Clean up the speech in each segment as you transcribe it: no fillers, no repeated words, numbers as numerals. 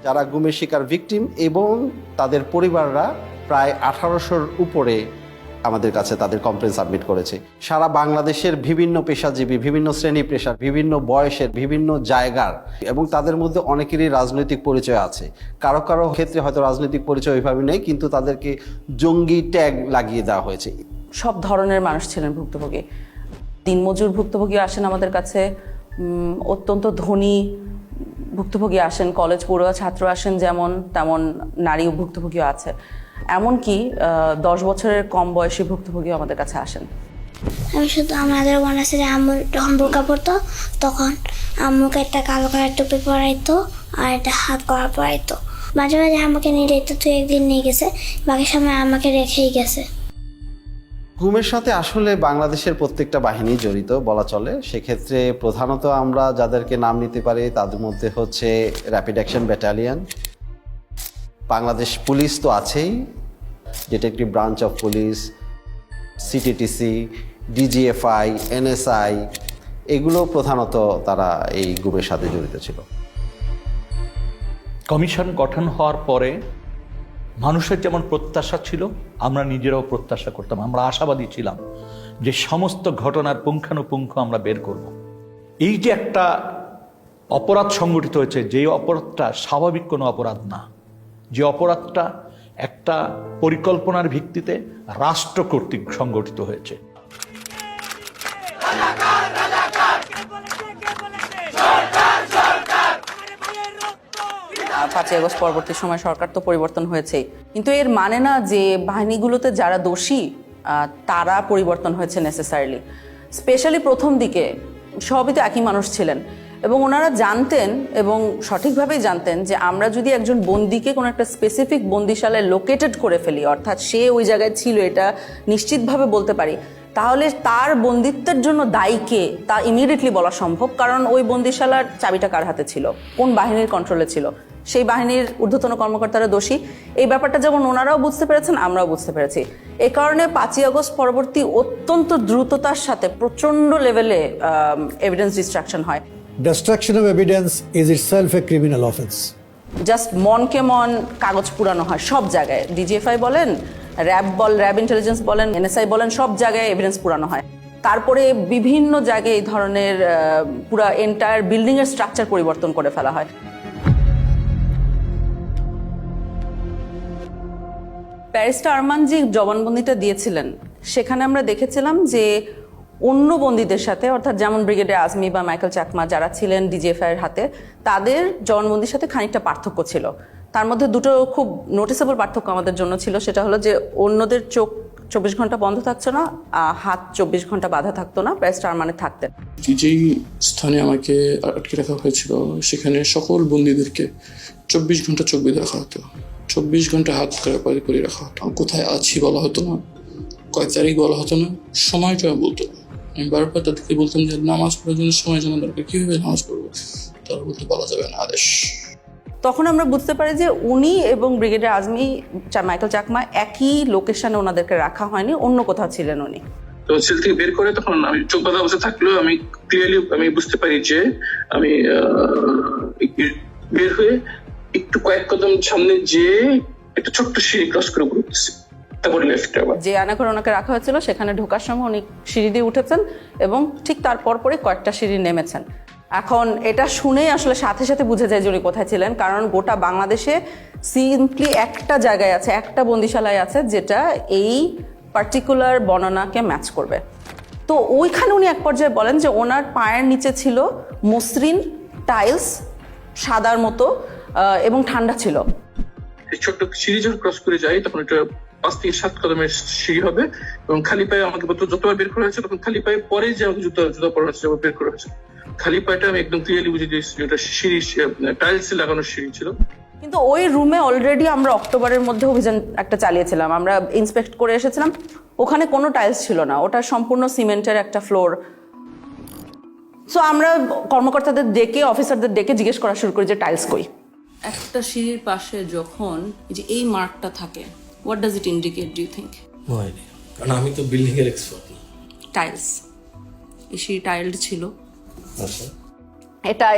যারা গুমের শিকার ভিকটিম এবং তাদের পরিবাররা প্রায় 1800-র উপরে আমাদের কাছে তাদের কমপ্লেন সাবমিট করেছে। সারা বাংলাদেশের বিভিন্ন পেশাজীবী, বিভিন্ন শ্রেণী পেশার, বিভিন্ন বয়সের, বিভিন্ন জায়গার, এবং তাদের মধ্যে অনেকেরই রাজনৈতিক পরিচয় আছে। কারো কারো ক্ষেত্রে হয়তো রাজনৈতিক পরিচয় ওইভাবে নেই, কিন্তু তাদেরকে জঙ্গি ট্যাগ লাগিয়ে দেওয়া হয়েছে। সব ধরনের মানুষ ছিলেন ভুক্তভোগী। দিনমজুর ভুক্তভোগী আসেন আমাদের কাছে, অত্যন্ত ধনী ভুক্তভোগী আসেন, কলেজ পড়ুয়া ছাত্র আসেন, যেমন তেমন নারী ভুক্তভোগীও আছে। এমনকি 10 বছরের কম বয়সী ভুক্তভোগীও আমাদের কাছে আসেন। আমি শুধু আমাদের মনে আছে যে আম্মু যখন বোরকা পরতো তখন আম্মুকে একটা কালো কালার টুপি পরাইতো আর একটা হাত করা পরাইতো। মাঝে মাঝে আমাকে নিয়ে যেত, তুই একদিন নিয়ে গেছে, বাকি সময় আমাকে রেখেই গেছে। গুমের সাথে আসলে বাংলাদেশের প্রত্যেকটা বাহিনী জড়িত বলা চলে। সেক্ষেত্রে প্রধানত আমরা যাদেরকে নাম নিতে পারি তাদের মধ্যে হচ্ছে rapid action battalion, Bangladesh police তো আছেই, detective branch of police, CTTC, DGFI, NSI, এগুলো প্রধানত তারা এই গুমের সাথে জড়িত ছিল। কমিশন গঠন হওয়ার পরে মানুষের যেমন প্রত্যাশা ছিল, আমরা নিজেরাও প্রত্যাশা করতাম, আমরা আশাবাদী ছিলাম যে সমস্ত ঘটনার পুঙ্খানুপুঙ্খ আমরা বের করব। এই যে একটা অপরাধ সংগঠিত হয়েছে, যে অপরাধটা স্বাভাবিক কোনো অপরাধ না, যে অপরাধটা একটা পরিকল্পনার ভিত্তিতে রাষ্ট্র কর্তৃক সংগঠিত হয়েছে। 5ই আগস্ট পরবর্তী সময় সরকার তো পরিবর্তন হয়েছেই, কিন্তু এর মানে না যে বাহিনীগুলোতে যারা দোষী তারা পরিবর্তন হয়েছে নেসেসারিলি। স্পেশালি প্রথম দিকে সবই তো একই মানুষ ছিলেন, এবং ওনারা জানতেন এবং সঠিকভাবেই জানতেন যে আমরা যদি একজন বন্দীকে কোনো একটা স্পেসিফিক বন্দিশালায় লোকেটেড করে ফেলি, অর্থাৎ সে ওই জায়গায় ছিল এটা নিশ্চিতভাবে বলতে পারি, তাহলে তার বন্দিত্বের জন্য দায়ী কে তা ইমিডিয়েটলি বলা সম্ভব। কারণ ওই বন্দিশালার চাবিটা কার হাতে ছিল, কোন বাহিনীর কন্ট্রোলে ছিল, সেই বাহিনীর ঊর্ধ্বতন কর্মকর্তারা দোষী। এই ব্যাপারটা যেমন ওনারাও বুঝতে পেরেছেন, আমরাও বুঝতে পেরেছি। এ কারণে 5ই আগস্ট পরবর্তী অত্যন্ত দ্রুততার সাথে প্রচণ্ড লেভেলে এভিডেন্স ডিস্ট্রাকশন হয়। Destruction of evidence is itself a criminal offense. Just মনকে মন কাগজ পুরানো হয় সব জায়গায়। ডিজিএফআই বলেন, র্যাব ইন্টেলিজেন্স বলেন, এনএসআই বলেন, সব জায়গায় এভিডেন্স পুরানো হয়। তারপরে বিভিন্ন জায়গায় এই ধরনের পুরা এন্টায়ার বিল্ডিং এর স্ট্রাকচার পরিবর্তন করে ফেলা হয়। ব্যারিস্টার আরমান জি জবানবন্দিটা দিয়েছিলেন, সেখানে আমরা দেখেছিলাম যে অন্য বন্দীদের সাথে, অর্থাৎ যেমন ব্রিগেডিয়ার আজমি বা মাইকেল চাকমা যারা ছিলেন ডিজিএফআই এর হাতে, তাদের জবানবন্দির সাথে খানিকটা পার্থক্য ছিল। তার মধ্যে দুটো খুব নোটিসেবল পার্থক্য আমাদের জন্য ছিল। সেটা হলো যে অন্যদের চোখ 24 ঘন্টা বন্ধ থাকছে না, হাত 24 ঘন্টা বাঁধা থাকতো না, ব্যারিস্টার আরমানের থাকতেন। যেই স্থানে আমাকে আটকে রাখা হয়েছিল সেখানে সকল বন্দীদেরকে 24 ঘন্টা চোখ বেঁধে রাখা হতো, 24 ঘন্টা হাত করে রাখা হতো। কোথায় আছি বলা হতো না, কয় তারিখ বলা হতো না, সময়টা বলতো না। আমি বারবার তাদেরকে বলতাম যে নামাজ পড়ার জন্য সময় জানা দরকার, কীভাবে নামাজ পড়বো, তারা বলতে বলা যাবে না, আদেশ। তখন আমরা বুঝতে পারি যে উনি এবং ব্রিগেডিয়ার আজমি, মাইকেল চাকমা একই লোকেশনে ওনাদেরকে রাখা হয়নি, অন্য কোথাও ছিলেন উনি। তো সেল থেকে বের করে তখন আমি চোখ বাঁধা অবস্থা থাকলেও আমি ক্লিয়ারলি আমি বুঝতে পারি যে আমি বের হয়ে একটু কয়েক কদম সামনে যে একটা ছোট্ট সিঁড়ি ক্রস করে ঘুরতেছি, তারপরে লেফটে আবার যে আয়নাঘরে ওনাকে রাখা হয়েছিল সেখানে ঢোকার সময় উনি সিঁড়ি দিয়ে উঠেছেন এবং ঠিক তার পরপরই কয়েকটা সিঁড়ি নেমেছেন। এখন এটা শুনেই আসলে সাথে সাথে বুঝে যায় যে উনি কোথায় ছিলেন, কারণ গোটা বাংলাদেশে সিম্পলি একটা জায়গায় আছে, একটা বন্দিশালায় আছে যেটা এই পার্টিকুলার বর্ণনাকে ম্যাচ করবে। তো ওইখানে উনি এক পর্যায়ে বলেন যে ওনার পায়ের নিচে ছিল মসৃণ টাইলস, সাদার মতো, এবং ঠান্ডা ছিল। ছোট্ট সিঁড়ি যখন ক্রস করে যাই তখন এটা 5 থেকে 7 কদমের সিঁড়ি হবে, এবং খালি পায়ে আমাকে যতবার বের করা হয়েছে তখন খালি পায়ে পরে যে আমাকে জুতা পরা হয়েছে বের করা হয়েছে, খালি পায়েটা আমি একদম ক্লিয়ারলি বুঝে দিয়েছি এটা সিঁড়ি, টাইলস লাগানো সিঁড়ি ছিল। কিন্তু ওই রুমে অলরেডি আমরা অক্টোবরের মধ্যে অভিযান একটা চালিয়েছিলাম, আমরা ইন্সপেক্ট করে এসেছিলাম, ওখানে কোনো টাইলস ছিল না, ওটা সম্পূর্ণ সিমেন্টের একটা ফ্লোর। সো আমরা কর্মকর্তাদের ডেকে, অফিসারদের ডেকে জিজ্ঞেস করা শুরু করি যে টাইলস কই। একটা সিঁড়ির পাশে যখন এই মার্কটা থাকে, what does it indicate, do you think? কারণ আমি তো বিল্ডিং এর এক্সপার্ট না। টাইলস, এই সিঁড়ি টাইলড ছিল,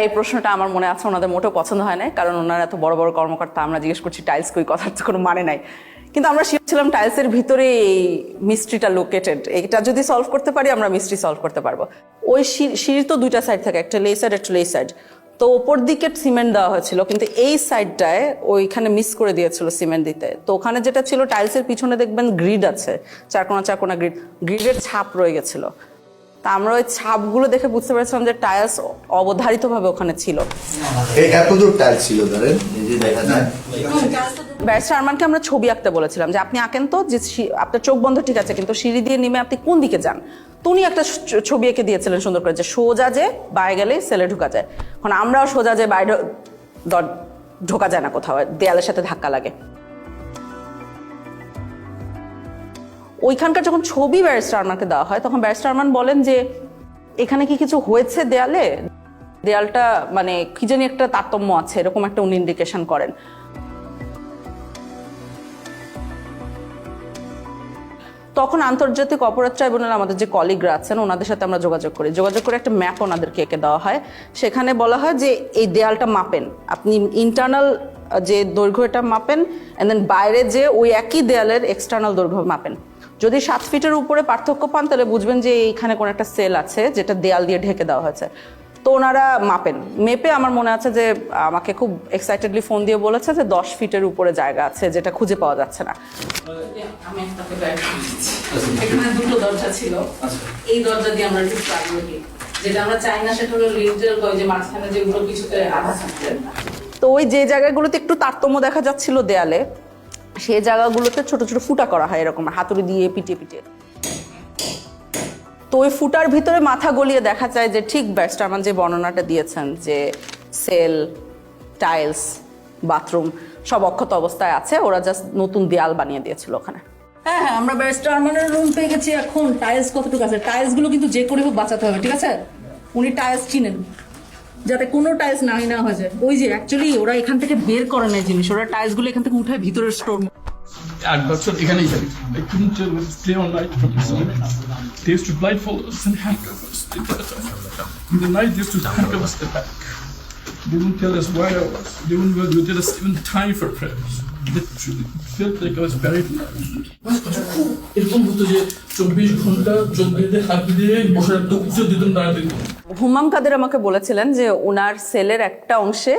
এই প্রশ্নটা আমার মনে আছে ওনাদের মোটেও পছন্দ হয় না, কারণ ওনারা এত বড় বড় কর্মকর্তা, আমরা জিজ্ঞেস করছি টাইলস কই, কথার তো কোনো মানে নাই। কিন্তু আমরা শিওর ছিলাম টাইলসের ভিতরে এই মিস্ট্রিটা লোকেটেড, এটা যদি সলভ করতে পারি আমরা মিস্ট্রি সলভ করতে পারবো। ওই সিঁড়ির তো দুইটা সাইড থাকে, একটা লে সাইড একটা লে সাইড, তো ওপর দিকে সিমেন্ট দেওয়া হয়েছিল, কিন্তু এই সাইডটায় ওইখানে মিস করে দিয়েছিল সিমেন্ট দিতে। তো ওখানে যেটা ছিল টাইলসের পিছনে দেখবেন গ্রিড আছে, চারকোনা গ্রিডের ছাপ রয়ে গেছিল। তা আমরা ওই ছাপগুলো দেখে বুঝতে পেরেছিলাম যে টাইলস অবধারিতভাবে ওখানে ছিল। কতদূর টাইলস ছিল ধরেন নিজে দেখা যায়? ব্যারিস্টার আরমানকে আমরা ছবি আঁকতে বলেছিলাম যে আপনি আঁকেন তো, যে আপনার চোখ বন্ধ ঠিক আছে, কিন্তু সিঁড়ি দিয়ে নেমে আপনি কোন দিকে যান। তো উনি একটা ছবি এঁকে দিয়েছিলেন সুন্দর করে, যে সোজা যে বাইরে গেলে সেলে ঢোকা যায়। এখন আমরাও সোজা যে বাইরে ঢোকা যায় না, কোথাও দেয়ালের সাথে ধাক্কা লাগে। ওইখানকার যখন ছবি ব্যারিস্টার আরমানকে দেওয়া হয়, তখন ব্যারিস্টার আরমান বলেন যে এখানে কি কিছু হয়েছে দেয়ালটা মানে কি জানি একটা তারতম্য আছে, এরকম একটা উনি ইন্ডিকেশন করেন। তখন আন্তর্জাতিক অপরাধ ট্রাইব্যুনাল আমাদের যে কলিগরা আছেন ওনাদের সাথে আমরা যোগাযোগ করে একটা ম্যাপ ওনাদেরকে এঁকে দেওয়া হয়। সেখানে বলা হয় যে এই দেয়ালটা মাপেন, আপনি ইন্টারনাল যে দৈর্ঘ্য এটা মাপেন, এন্ড দেন বাইরে যে ওই একই দেয়ালের এক্সটার্নাল দৈর্ঘ্য মাপেন। যদি 7 ফিটের উপরে পার্থক্য পান তাহলে বুঝবেন যে এইখানে কোনো একটা সেল আছে যেটা দেয়াল দিয়ে ঢেকে দেওয়া হয়েছে। তো ওনারা মাপেন, মেপে আমার মনে আছে যে আমাকে খুব এক্সাইটেডলি ফোন দিয়ে বলেছে যে 10 ফিটের উপরে জায়গা আছে যেটা খুঁজে পাওয়া যাচ্ছে না। আমি এখানে দুটো দরজা ছিল, এই দরজা দিয়ে আমরা যেটা আমরা চাই না সেটা হলো লিন্টেল, যে মাঝখানে যেগুলো কিছুতে আধা থাকতে। তো ওই যে জায়গাগুলোতে একটু তারতম্য দেখা যাচ্ছিল দেয়ালে, সেই জায়গাগুলোতে ছোট ছোট ফুটা করা হয় এরকম হাতুড়ি দিয়ে পিটিয়ে। তো ওই ফুটার ভিতরে মাথা গলিয়ে দেখা যায় যে ঠিক ব্যারিস্টার আরমান যে বর্ণনাটা দিয়েছেন যে সেল, টাইলস, বাথরুম সব অক্ষত অবস্থায় আছে, ওরা জাস্ট নতুন দেয়াল বানিয়ে দিয়েছিল ওখানে। হ্যাঁ, আমরা ব্যারিস্টার আরমানের রুম পেয়ে গেছি। এখন টাইলস কতটুকু আছে, টাইলস গুলো কিন্তু যে করে হোক বাঁচাতে হবে, ঠিক আছে? উনি টাইলস চিনেন, যাতে কোনো টাইলস না হয়ে যায়। ওই যে অ্যাকচুয়ালি ওরা এখান থেকে বের করে নেয় জিনিস, ওরা টাইলস গুলো এখান থেকে উঠায় ভিতরের স্টোর। 8 বছর এখানেই থাকি। I couldn't tell what's clear on night from the sun. They used to blindfold us and handcuff us. In the night, they used to handcuff us the back. They wouldn't tell us where I was. They wouldn't tell us even time for prayers. Literally, it felt like I was buried alive. এরকম হতো যে 24 ঘন্টা চোখ বেঁধে হাত দিয়ে বসে রাখতো, কিছু দিতেন না দিতেন। হুমাম কাদের আমাকে বলেছিলেন যে ওনার সেলের একটা অংশে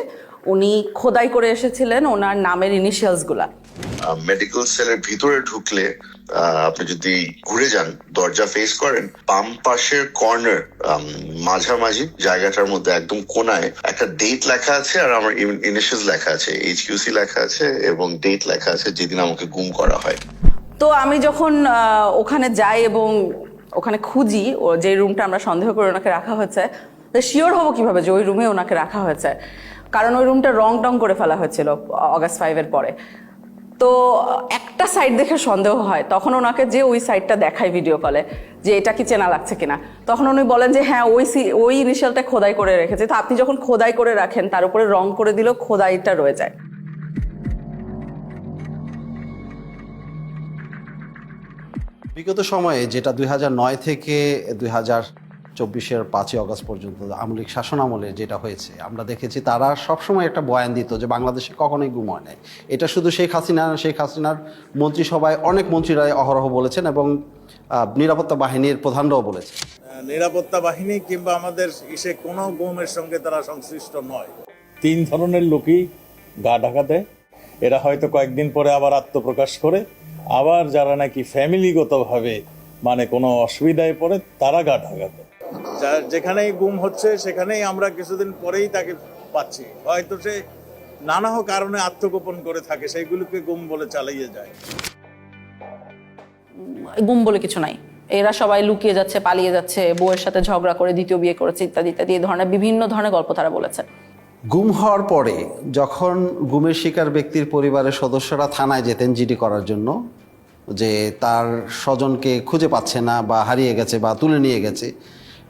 উনি খোদাই করে এসেছিলেন ওনার নামের ইনিশিয়ালস গুলা। মেডিকেল সেলের ভিতরে ঢুকলে আপনি যদি ঘুরে যান, দরজা ফেস করেন, বাম পাশের কর্নার মাঝামাঝি জায়গাটার মধ্যে একদম কোনায় একটা ডেট লেখা আছে, আর আমার ইনিশিয়ালস লেখা আছে, HQC লেখা আছে এবং ডেট লেখা আছে যেদিন আমাকে গুম করা হয়। তো আমি যখন ওখানে যাই এবং ওখানে খুঁজি ও যে রুমটা আমরা সন্দেহ করে ওনাকে রাখা হয়েছে, শিওর হবো কিভাবে যে ওই রুমে ওনাকে রাখা হয়েছে, কারণ ওই রুমটা রং টং করে ফেলা হয়েছিল অগাস্ট 5 পরে। তো একটা সাইড দেখে সন্দেহ হয়, তখন ওনাকে যে ওই সাইডটা দেখায় ভিডিও কলে যে এটা কি চেনা লাগছে কিনা, তখন উনি বলেন যে হ্যাঁ ওই ইনিশিয়ালটা খোদাই করে রেখেছে। তো আপনি যখন খোদাই করে রাখেন তার উপরে রং করে দিলেও খোদাইটা রয়ে যায়। বিগত সময়ে যেটা 2009 থেকে 2024-এর 5ই অগস্ট পর্যন্ত আমলিক শাসন আমলে যেটা হয়েছে, আমরা দেখেছি তারা সবসময় একটা বয়ান দিত যে বাংলাদেশে কখনোই গুম হয় নাই। এটা শুধু শেখ হাসিনার মন্ত্রিসভায় অনেক মন্ত্রীরাই অহরহ বলেছেন এবং নিরাপত্তা বাহিনীর প্রধানরাও বলেছে। নিরাপত্তা বাহিনী কিংবা আমাদের ইসে কোনো গুমের সঙ্গে তারা সংশ্লিষ্ট নয়। 3 ধরনের লোকই গা ঢাকা দেয়। এরা হয়তো কয়েকদিন পরে আবার আত্মপ্রকাশ করে, আবার যারা নাকি ফ্যামিলিগতভাবে মানে কোনো অসুবিধায় পড়ে তারা গা ঢাকা দেয়। যেখানেই গুম হচ্ছে সেখানেই আমরা কিছুদিন পরেই তাকে পাচ্ছি, হয়তো সে নানা কারণে আত্মগোপন করে থাকে, সেইগুলোকে গুম বলে চালিয়ে যায়। গুম বলে কিছু নাই, এরা সবাই লুকিয়ে যাচ্ছে, পালিয়ে যাচ্ছে, বউয়ের সাথে ঝগড়া করে দ্বিতীয় বিয়ে করেছে ইত্যাদি ইত্যাদি, এই ধরনের বিভিন্ন ধরনের গল্প তারা বলেছে। গুম হওয়ার পরে যখন গুমের শিকার ব্যক্তির পরিবারের সদস্যরা থানায় যেতেন জিডি করার জন্য, যে তার স্বজনকে খুঁজে পাচ্ছে না বা হারিয়ে গেছে বা তুলে নিয়ে গেছে,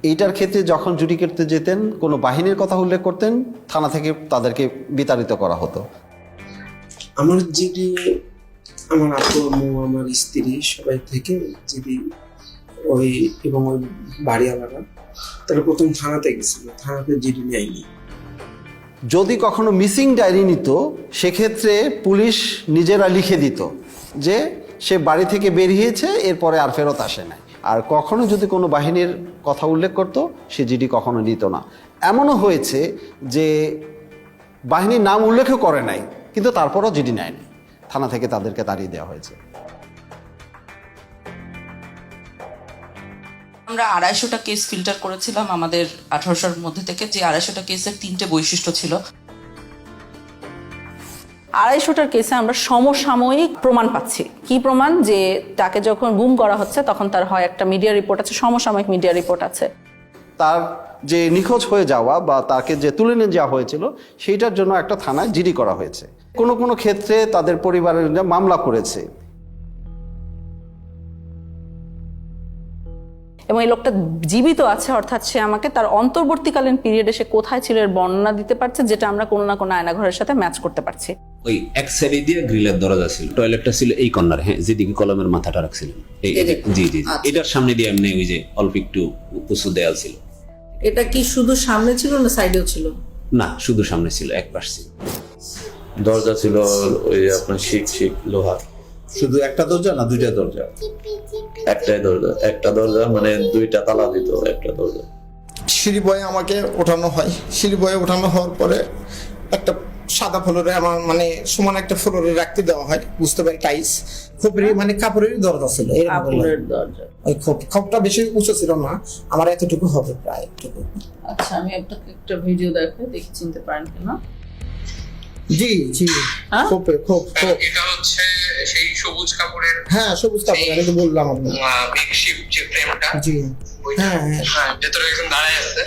এইটার ক্ষেত্রে যখন জুডি করতে যেতেন কোনো বাহিনীর কথা উল্লেখ করতেন, থানা থেকে তাদেরকে বিতাড়িত করা হতো। আমার জিডি, আমার আপু আম্মু, আমার স্ত্রী সবাই থেকে জিডি এবং ওই বাড়িওয়ালারা তারা প্রথম থানাতে গেছিল, থানাতে জিডি নেয়নি। যদি কখনো মিসিং ডায়েরি নিত, সেক্ষেত্রে পুলিশ নিজেরা লিখে দিত যে সে বাড়ি থেকে বেরিয়েছে, এরপরে আর ফেরত আসে নাই। আর কখনো যদি কোনো বাহিনীর কথা উল্লেখ করতো, সে জিডি কখনো নিত না। এমনও হয়েছে যে বাহিনীর নাম উল্লেখও করে নাই, কিন্তু তারপরও জিডি নেয়নি, থানা থেকে তাদেরকে তাড়িয়ে দেওয়া হয়েছে। আমরা 250টা কেস ফিল্টার করেছিলাম আমাদের 1800-র মধ্যে থেকে, যে 250টা কেসের 3টে বৈশিষ্ট্য ছিল। 250টার কেসে আমরা সমসাময়িক প্রমাণ পাচ্ছি। কি প্রমাণ? যে তাকে যখন গুম করা হচ্ছে তখন তার হয় একটা মিডিয়া রিপোর্ট আছে, সমসাময়িক মিডিয়া রিপোর্ট আছে। তার যে নিখোঁজ হয়ে যাওয়া বা তাকে যে তুলে নিয়ে যাওয়া হয়েছিল, সেইটার জন্য একটা থানায় জিডি করা হয়েছে। কোনো কোনো ক্ষেত্রে তাদের পরিবারের মামলা করেছে। এবং এই লোকটা জীবিত আছে, অর্থাৎ সে আমাকে তার অন্তর্বর্তীকালীন পিরিয়ডে সে কোথায় ছিল এর বর্ণনা দিতে পারছে, যেটা আমরা কোনো না কোনো আয়নাঘরের সাথে ম্যাচ করতে পারছি। ওই এক সাইডে দিয়ে গ্রিলের দরজা ছিল, টয়লেটটা ছিল এই কর্নারে, হ্যাঁ, যেদিকে কলমের মাথাটা রাখছিলেন, জি জি, এটার সামনে দিয়ে এমনি ওই যে অল্প একটু উঁচু দেয়াল ছিল। এটা কি শুধু সামনে ছিল না সাইডেও ছিল? না, শুধু সামনে ছিল, এক পাশ ছিল। দরজা ছিল ওই আপনার শিক লোহার। শুধু একটা দরজা না দুইটা দরজা? একটাই দরজা, একটা দরজা মানে 2টা তালা দিত একটা দরজা। সিঁড়ি বয়ে আমাকে ওঠানো হয়। সিঁড়ি বয়ে ওঠানো হওয়ার পরে একটা সাদা ফ্লোরে আমার মানে সমান একটা ফ্লোরে রাখতে দেওয়া হয়, বুঝতে পারি টাইস খোপের মানে কাপড়ের দরজা ছিল। ওই খোপটা বেশি উঁচু ছিল না, আমার এতটুকু হবে প্রায় একটুকু। আচ্ছা, আমি আপনাকে একটা ভিডিও দেখি চিনতে পারেন কিনা। জি জি, খোপে খোপ। এটা হচ্ছে সেই সবুজ কাপড়ের, হ্যাঁ সবুজ কাপড়, আমি তো বললাম আপনাকে মেকশিফট যে ফ্রেমটা। জি হ্যাঁ হ্যাঁ, ভেতরে একজন দাঁড়ায় আছে।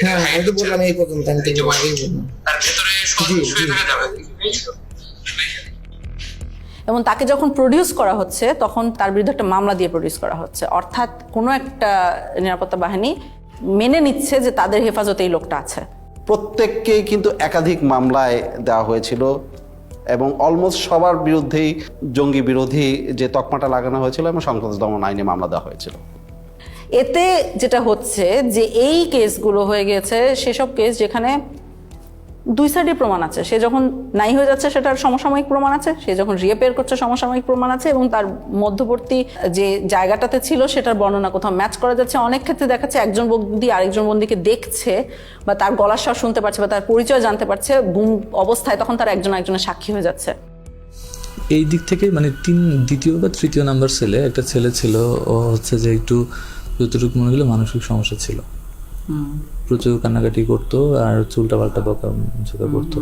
হ্যাঁ আমি তো বললাম এই পর্যন্ত, আমি তো আগেই বললাম। তার ভেতরে শুয়ে থাকা যাবে। এবং তাকে যখন প্রডিউস করা হচ্ছে তখন তার বিরুদ্ধে একটা মামলা দিয়ে প্রডিউস করা হচ্ছে, অর্থাৎ কোনো একটা নিরাপত্তা বাহিনী মেনে নিচ্ছে যে তাদের হেফাজতে এই লোকটা আছে। প্রত্যেককেই কিন্তু একাধিক মামলায় দেওয়া হয়েছিল এবং অলমোস্ট সবার বিরুদ্ধেই জঙ্গি বিরোধী যে তকমাটা লাগানো হয়েছিল এবং সন্ত্রাস দমন আইনে মামলা দেওয়া হয়েছিল। এতে যেটা হচ্ছে যে এই কেসগুলো হয়ে গেছে সেসব কেস যেখানে দুই সাইডে প্রমাণ আছে। সে যখন নাই হয়ে যাচ্ছে সেটার সমসাময়িক প্রমাণ আছে, সে যখন রিঅ্যাপিয়ার করছে সমসাময়িক প্রমাণ আছে, এবং তার মধ্যবর্তী যে জায়গাটাতে ছিল সেটার বর্ণনা কোথাও ম্যাচ করা যাচ্ছে। অনেক ক্ষেত্রে দেখাচ্ছে একজন বন্দী আরেকজন বন্দীকে দেখছে বা তার গলার স্বর শুনতে পারছে বা তার পরিচয় জানতে পারছে গুম অবস্থায়, তখন তার একজন একজনের সাক্ষী হয়ে যাচ্ছে। এই দিক থেকে মানে দ্বিতীয় বা তৃতীয় নাম্বার ছেলে একটা ছেলে ছিল, ও হচ্ছে যে একটু যতটুকু মনে হলো মানসিক সমস্যা ছিল, প্রচুর কান্নাকাটি করতো আর চুলটা পাল্টা বকাঝকা করতো।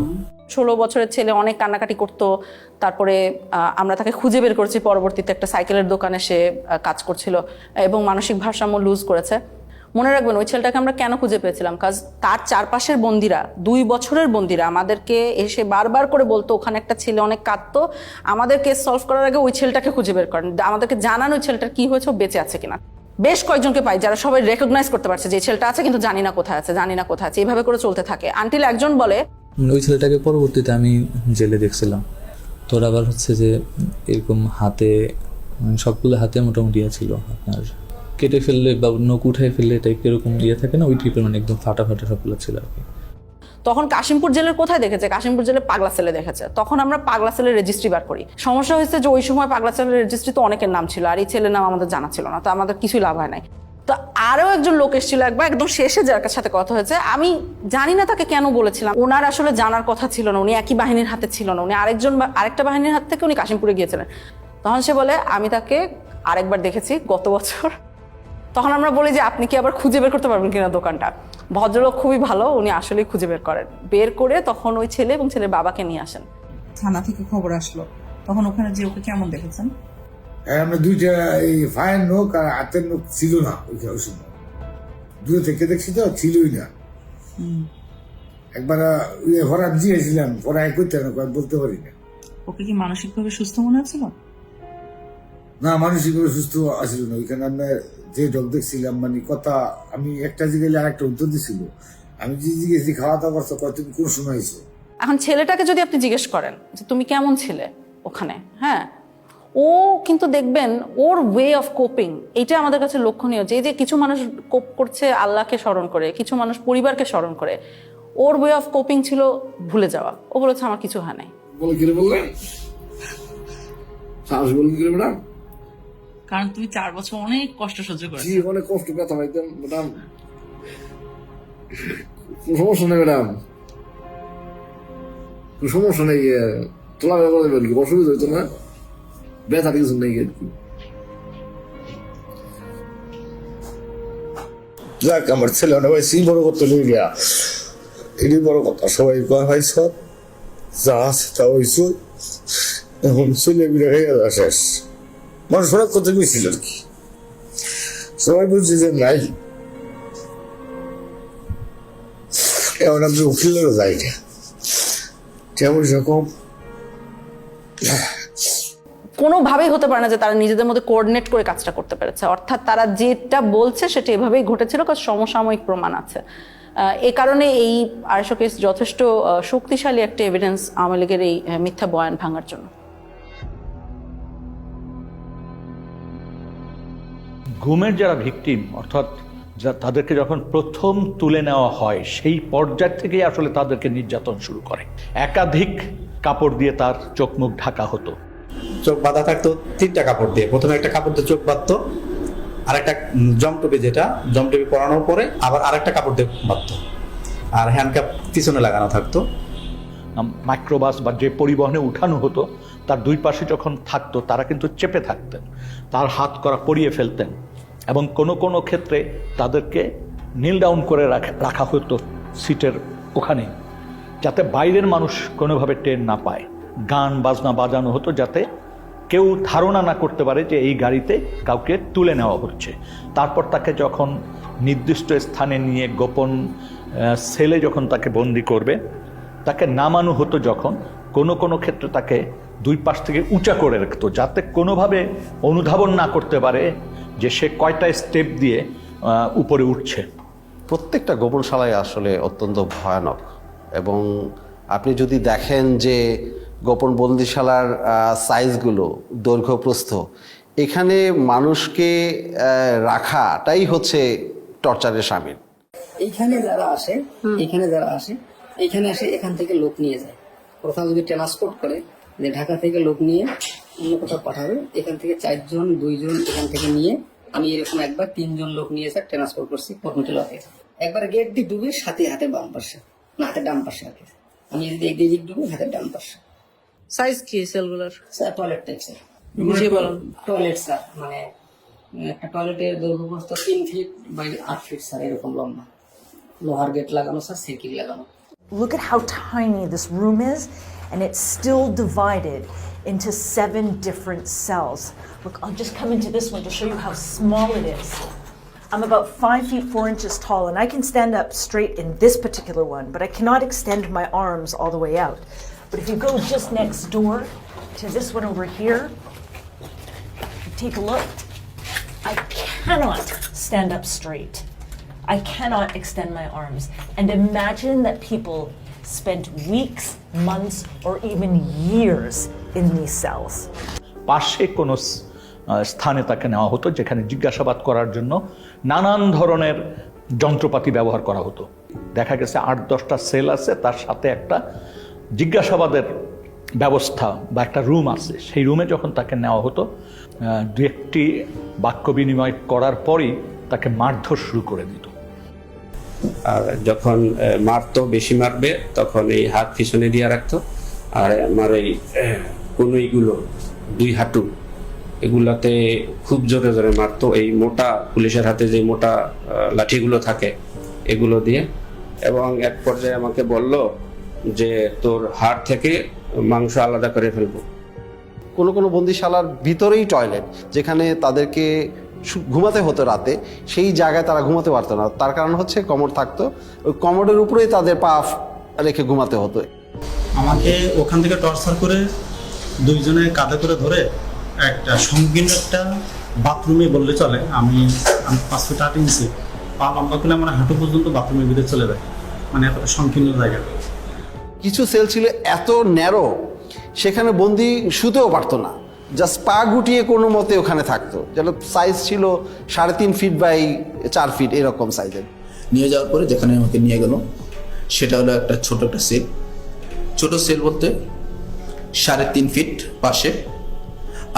16 বছরের ছেলে, অনেক কান্নাকাটি করতো। তারপরে আমরা তাকে খুঁজে বের করেছি, পরবর্তীতে একটা সাইকেলের দোকানে সে কাজ করছিল এবং মানসিক ভারসাম্য লুজ করেছে। মনে রাখবেন ওই ছেলেটাকে আমরা কেন খুঁজে পেয়েছিলাম, কাজ তার চারপাশের বন্দিরা, 2 বছরের বন্দিরা আমাদেরকে এসে বারবার করে বলতো ওখানে একটা ছেলে অনেক কাঁদতো, আমাদের কেস সলভ করার আগে ওই ছেলেটাকে খুঁজে বের করেন, আমাদেরকে জানান ওই ছেলেটার কি হয়েছে, বেঁচে আছে কিনা। বেশ কয়েকজনকে পাই যারা সবাই রেকগনাইজ করতে পারছে যে ছেলেটা আছে কিন্তু জানি না কোথায় আছে, জানি না কোথায় আছে, এইভাবে করে চলতে থাকে আনটিল একজন বলে। ওই ছেলেটাকে পরবর্তীতে আমি জেলে দেখছিলাম, তোর আবার হচ্ছে যে এরকম হাতে সবগুলো হাতে মোটামুটি ছিল, আপনার কেটে ফেললে বা নখ উঠাই ফেললে টাইপ এরকম থাকে না, ওই টাইপের মানে একদম ফাটা সবগুলো ছিল আর কি। তখন কাশিমপুর জেলের কোথায় দেখেছে, কাশিমপুর জেলে পাগলা সেলে দেখেছে। তখন আমরা পাগলা সেলের রেজিস্ট্রি বার করি। সমস্যা হয়েছে যে ওই সময় পাগলা সেলের রেজিস্ট্রি তো অনেকের নাম ছিল, আর এই ছেলের নাম আমাদের জানা ছিল না, তো আমাদের কিছুই লাভ হয় নাই। তো আরও একজন লোক এসেছিল একবার, একদম শেষে যার সাথে কথা হয়েছে, আমি জানি না তাকে কেন বলেছিলাম, ওনার আসলে জানার কথা ছিল না, উনি একই বাহিনীর হাতে ছিল না, উনি আরেকটা বাহিনীর হাত থেকে উনি কাশিমপুরে গিয়েছিলেন। তখন সে বলে আমি তাকে আরেকবার দেখেছি গত বছর। তখন আমরা বলি যে আপনি কি আবার খুঁজে বের করতে পারবেন কিনা দোকানটা। ভদ্রলোক খুবই ভালো, উনি আসলেই খুঁজে বের করেন, বের করে তখন ওই ছেলে এবং ছেলের বাবাকে নিয়ে আসেন। থানা থেকে খবর আসলো, তখন ওখানে যে ওকে কেমন দেখেছেন? আমরা দুইটা এই ফায়ের নোক আর হাতের নোক ছিল না ওই সময়, দূরে থেকে দেখছি তো ছিলই না। একবার হরাপ দিয়েছিলাম, পড়াই করতে না বলতে পারি না। ওকে কি মানসিকভাবে সুস্থ মনে হচ্ছিল? না, মানসিকভাবে সুস্থ আসছিল না। ওইখানে আমরা যে ডক দেখছিলাম মানে কথা, আমি একটা জিজ্ঞেস আরেকটা উত্তর দিছিল, আমি যে জিজ্ঞেস খাওয়া দাওয়া করছো তুমি কোন সময় হয়েছো। এখন ছেলেটাকে যদি আপনি জিজ্ঞেস করেন যে তুমি কেমন ছিলে ওখানে, হ্যাঁ, ও কিন্তু দেখবেন ওর ওয়ে অফ কোপিং, এটা আমাদের কাছে লক্ষণীয়। যে কিছু মানুষ কোপ করছে আল্লাহকে স্মরণ করে, কিছু মানুষ পরিবারকে স্মরণ করে, ওর ওয়ে অফ কোপিং ছিল ভুলে যাওয়া। ও বলেছে আমার কিছু হয় নাই। বলে কি বললেন? সাহস বলে কি ম্যাডাম? কারণ তুমি 4 বছর অনেক কষ্ট সহ্য করেছো। জি, অনেক কষ্ট ব্যথা পাইতাম ম্যাডাম। সমস্যা নেই ম্যাডাম, সমস্যা নেই, তোলা করে দেবেন কি, অসুবিধা হইতো না, ব্যথা কিছু নেই আর কি। যাক, আমার ছেলে অনেক ভাই বড় করতে নিয়ে গিয়া, এটি বড় কথা। সবাই কয় ভাই সব যা আছে তা হয়েছে, এখন ছেলে বিড়ে হয়ে গেল শেষ। মানুষ অনেক কথা গেছিল আর কি, সবাই বলছে যে নাই, এমন আমি উকিলেরও যাই না, যেমন সেরকম কোনোভাবেই হতে পারে না যে তারা নিজেদের মধ্যে কোঅর্ডিনেট করে কাজটা করতে পেরেছে। অর্থাৎ তারা যেটা বলছে সেটা এভাবেই ঘটেছিল, কারণ সমসাময়িক প্রমাণ আছে। এ কারণে এই 250 কেস যথেষ্ট শক্তিশালী একটা এভিডেন্স আওয়ামী লীগের এই মিথ্যা বয়ান ভাঙার জন্য। গুমের যারা ভিকটিম, অর্থাৎ তাদেরকে যখন প্রথম তুলে নেওয়া হয় সেই পর্যায় থেকেই আসলে তাদেরকে নির্যাতন শুরু করে। একাধিক কাপড় দিয়ে তার চোখ মুখ ঢাকা হতো। চোখ বাঁধা থাকতো 3টা কাপড় দিয়ে। প্রথমে একটা কাপড় দিয়ে চোখ বাঁধতো, আরেকটা জমটপি, যেটা জমটপি পরানোর পরে আবার আরেকটা কাপড় দিয়ে বাঁধতো, আর হ্যান্ডকাপ পিছনে লাগানো থাকতো। মাইক্রোবাস বা যে পরিবহনে উঠানো হতো তার দুই পাশে যখন থাকতো তারা কিন্তু চেপে থাকতেন, তার হাত করা পরিয়ে ফেলতেন, এবং কোনো কোনো ক্ষেত্রে তাদেরকে নীল ডাউন করে রাখা হতো সিটের ওখানে, যাতে বাইরের মানুষ কোনোভাবে টের না পায়। গান বাজনা বাজানো হতো যাতে কেউ ধারণা না করতে পারে যে এই গাড়িতে কাউকে তুলে নেওয়া হচ্ছে। তারপর তাকে যখন নির্দিষ্ট স্থানে নিয়ে গোপন সেলে যখন তাকে বন্দি করবে, তাকে নামানো হতো যখন, কোনো কোনো ক্ষেত্রে তাকে দুই পাশ থেকে উঁচা করে রাখতো, যাতে কোনোভাবে অনুধাবন না করতে পারে যে সে কয়টা স্টেপ দিয়ে উপরে উঠছে। প্রত্যেকটা গোপনশালায় আসলে অত্যন্ত ভয়ানক, এবং আপনি যদি দেখেন যে গোপন বন্দিশালার সাইজগুলো, দৈর্ঘ্য প্রস্থ, এখানে মানুষকে রাখাটাই হচ্ছে টর্চারের শামিল। এইখানে যারা আসে এখানে এসে এখান থেকে লোক নিয়ে যায়। প্রথম যদি ট্রান্সপোর্ট করে যে ঢাকা থেকে লোক নিয়ে অন্য কোথাও পাঠাবে, এখান থেকে 4 জন 2 জন এখান থেকে নিয়ে, আমি এরকম একবার 3 জন লোক নিয়ে এসে ট্রান্সপোর্ট করছি কর্মচারী। একবার গেট দিয়ে ডুবে সাথে হাতে বাম পাশে, না হাতে ডান পাশে হাতে, আমি যদি একদিকে ডুবে হাতে ডান পাশে। সাইজ কি সেলগুলোর? স্যার টয়লেট টাইপ স্যার, বুঝিয়ে বলুন। টয়লেট স্যার, মানে একটা টয়লেটের দৈর্ঘ্য প্রস্থ 3 ফিট বাই 8 ফিট স্যার, এরকম লম্বা, লোহার গেট লাগানো স্যার, সাইকেল লাগানো। Look at how tiny this room is, and it's still divided into 7 different cells. Look, I'll just come into this one to show you how small it is. I'm about 5 feet 4 inches tall, and I can stand up straight in this particular one, but I cannot extend my arms all the way out. But if you go just next door to this one over here, take a look. I cannot stand up straight. I cannot extend my arms. And imagine that people spent weeks, months, or even years in these cells. পাশে কোনো স্থানে তাকে নেওয়া হতো যেখানে জিজ্ঞাসাবাদ করার জন্য নানান ধরনের যন্ত্রপাতি ব্যবহার করা হতো। দেখা গেছে 8-10টা সেল আছে, তার সাথে একটা জিজ্ঞাসাবাদের ব্যবস্থা বা একটা রুম আছে। সেই রুমে যখন তাকে নেওয়া হতো, 2-1টি বাক্য বিনিময় করার পরই তাকে মারধর শুরু করে দিত। আর যখন মারতো, বেশি মারবে, তখন এই হাত পিছনে দিয়ে রাখতো, আর আমার এই কনুইগুলো, 2 হাঁটু, এগুলাতে খুব জোরে জোরে মারতো। এই মোটা পুলিশের হাতে যে মোটা লাঠিগুলো থাকে এগুলো দিয়ে, এবং এক পর্যায়ে আমাকে বলল যে তোর হাড় থেকে মাংস আলাদা করে ফেলবো। কোনো কোনো বন্দিশালার ভিতরেই টয়লেট, যেখানে তাদেরকে ঘুমাতে হতো রাতে, সেই জায়গায় তারা ঘুমাতে পারতো না। তার কারণ হচ্ছে কমোড থাকতো, ওই কমোডের উপরেই তাদের পা রেখে ঘুমাতে হতো। আমাকে ওখান থেকে টর্চার করে 2 জনে কাঁধে করে ধরে একটা সংকীর্ণ একটা বাথরুমে বললে চলে, আমি 5 ফুট 8 ইঞ্চি পা লম্বা করলে আমার হাঁটু পর্যন্ত বাথরুমের ভিতরে চলে যায়, মানে এতটা সংকীর্ণ জায়গা। কিছু সেল ছিল এত ন্যারো, সেখানে বন্দি শুতেও পারতো না, জাস্ট পা গুটিয়ে কোনো মতে ওখানে থাকতো। যেন সাইজ ছিল 3.5 ফিট বাই 4 ফিট, এরকম সাইজের। নিয়ে যাওয়ার পরে যেখানে আমাকে নিয়ে গেল, সেটা হলো একটা ছোট একটা সেল। ছোট সেল বলতে 3.5 ফিট পাশে,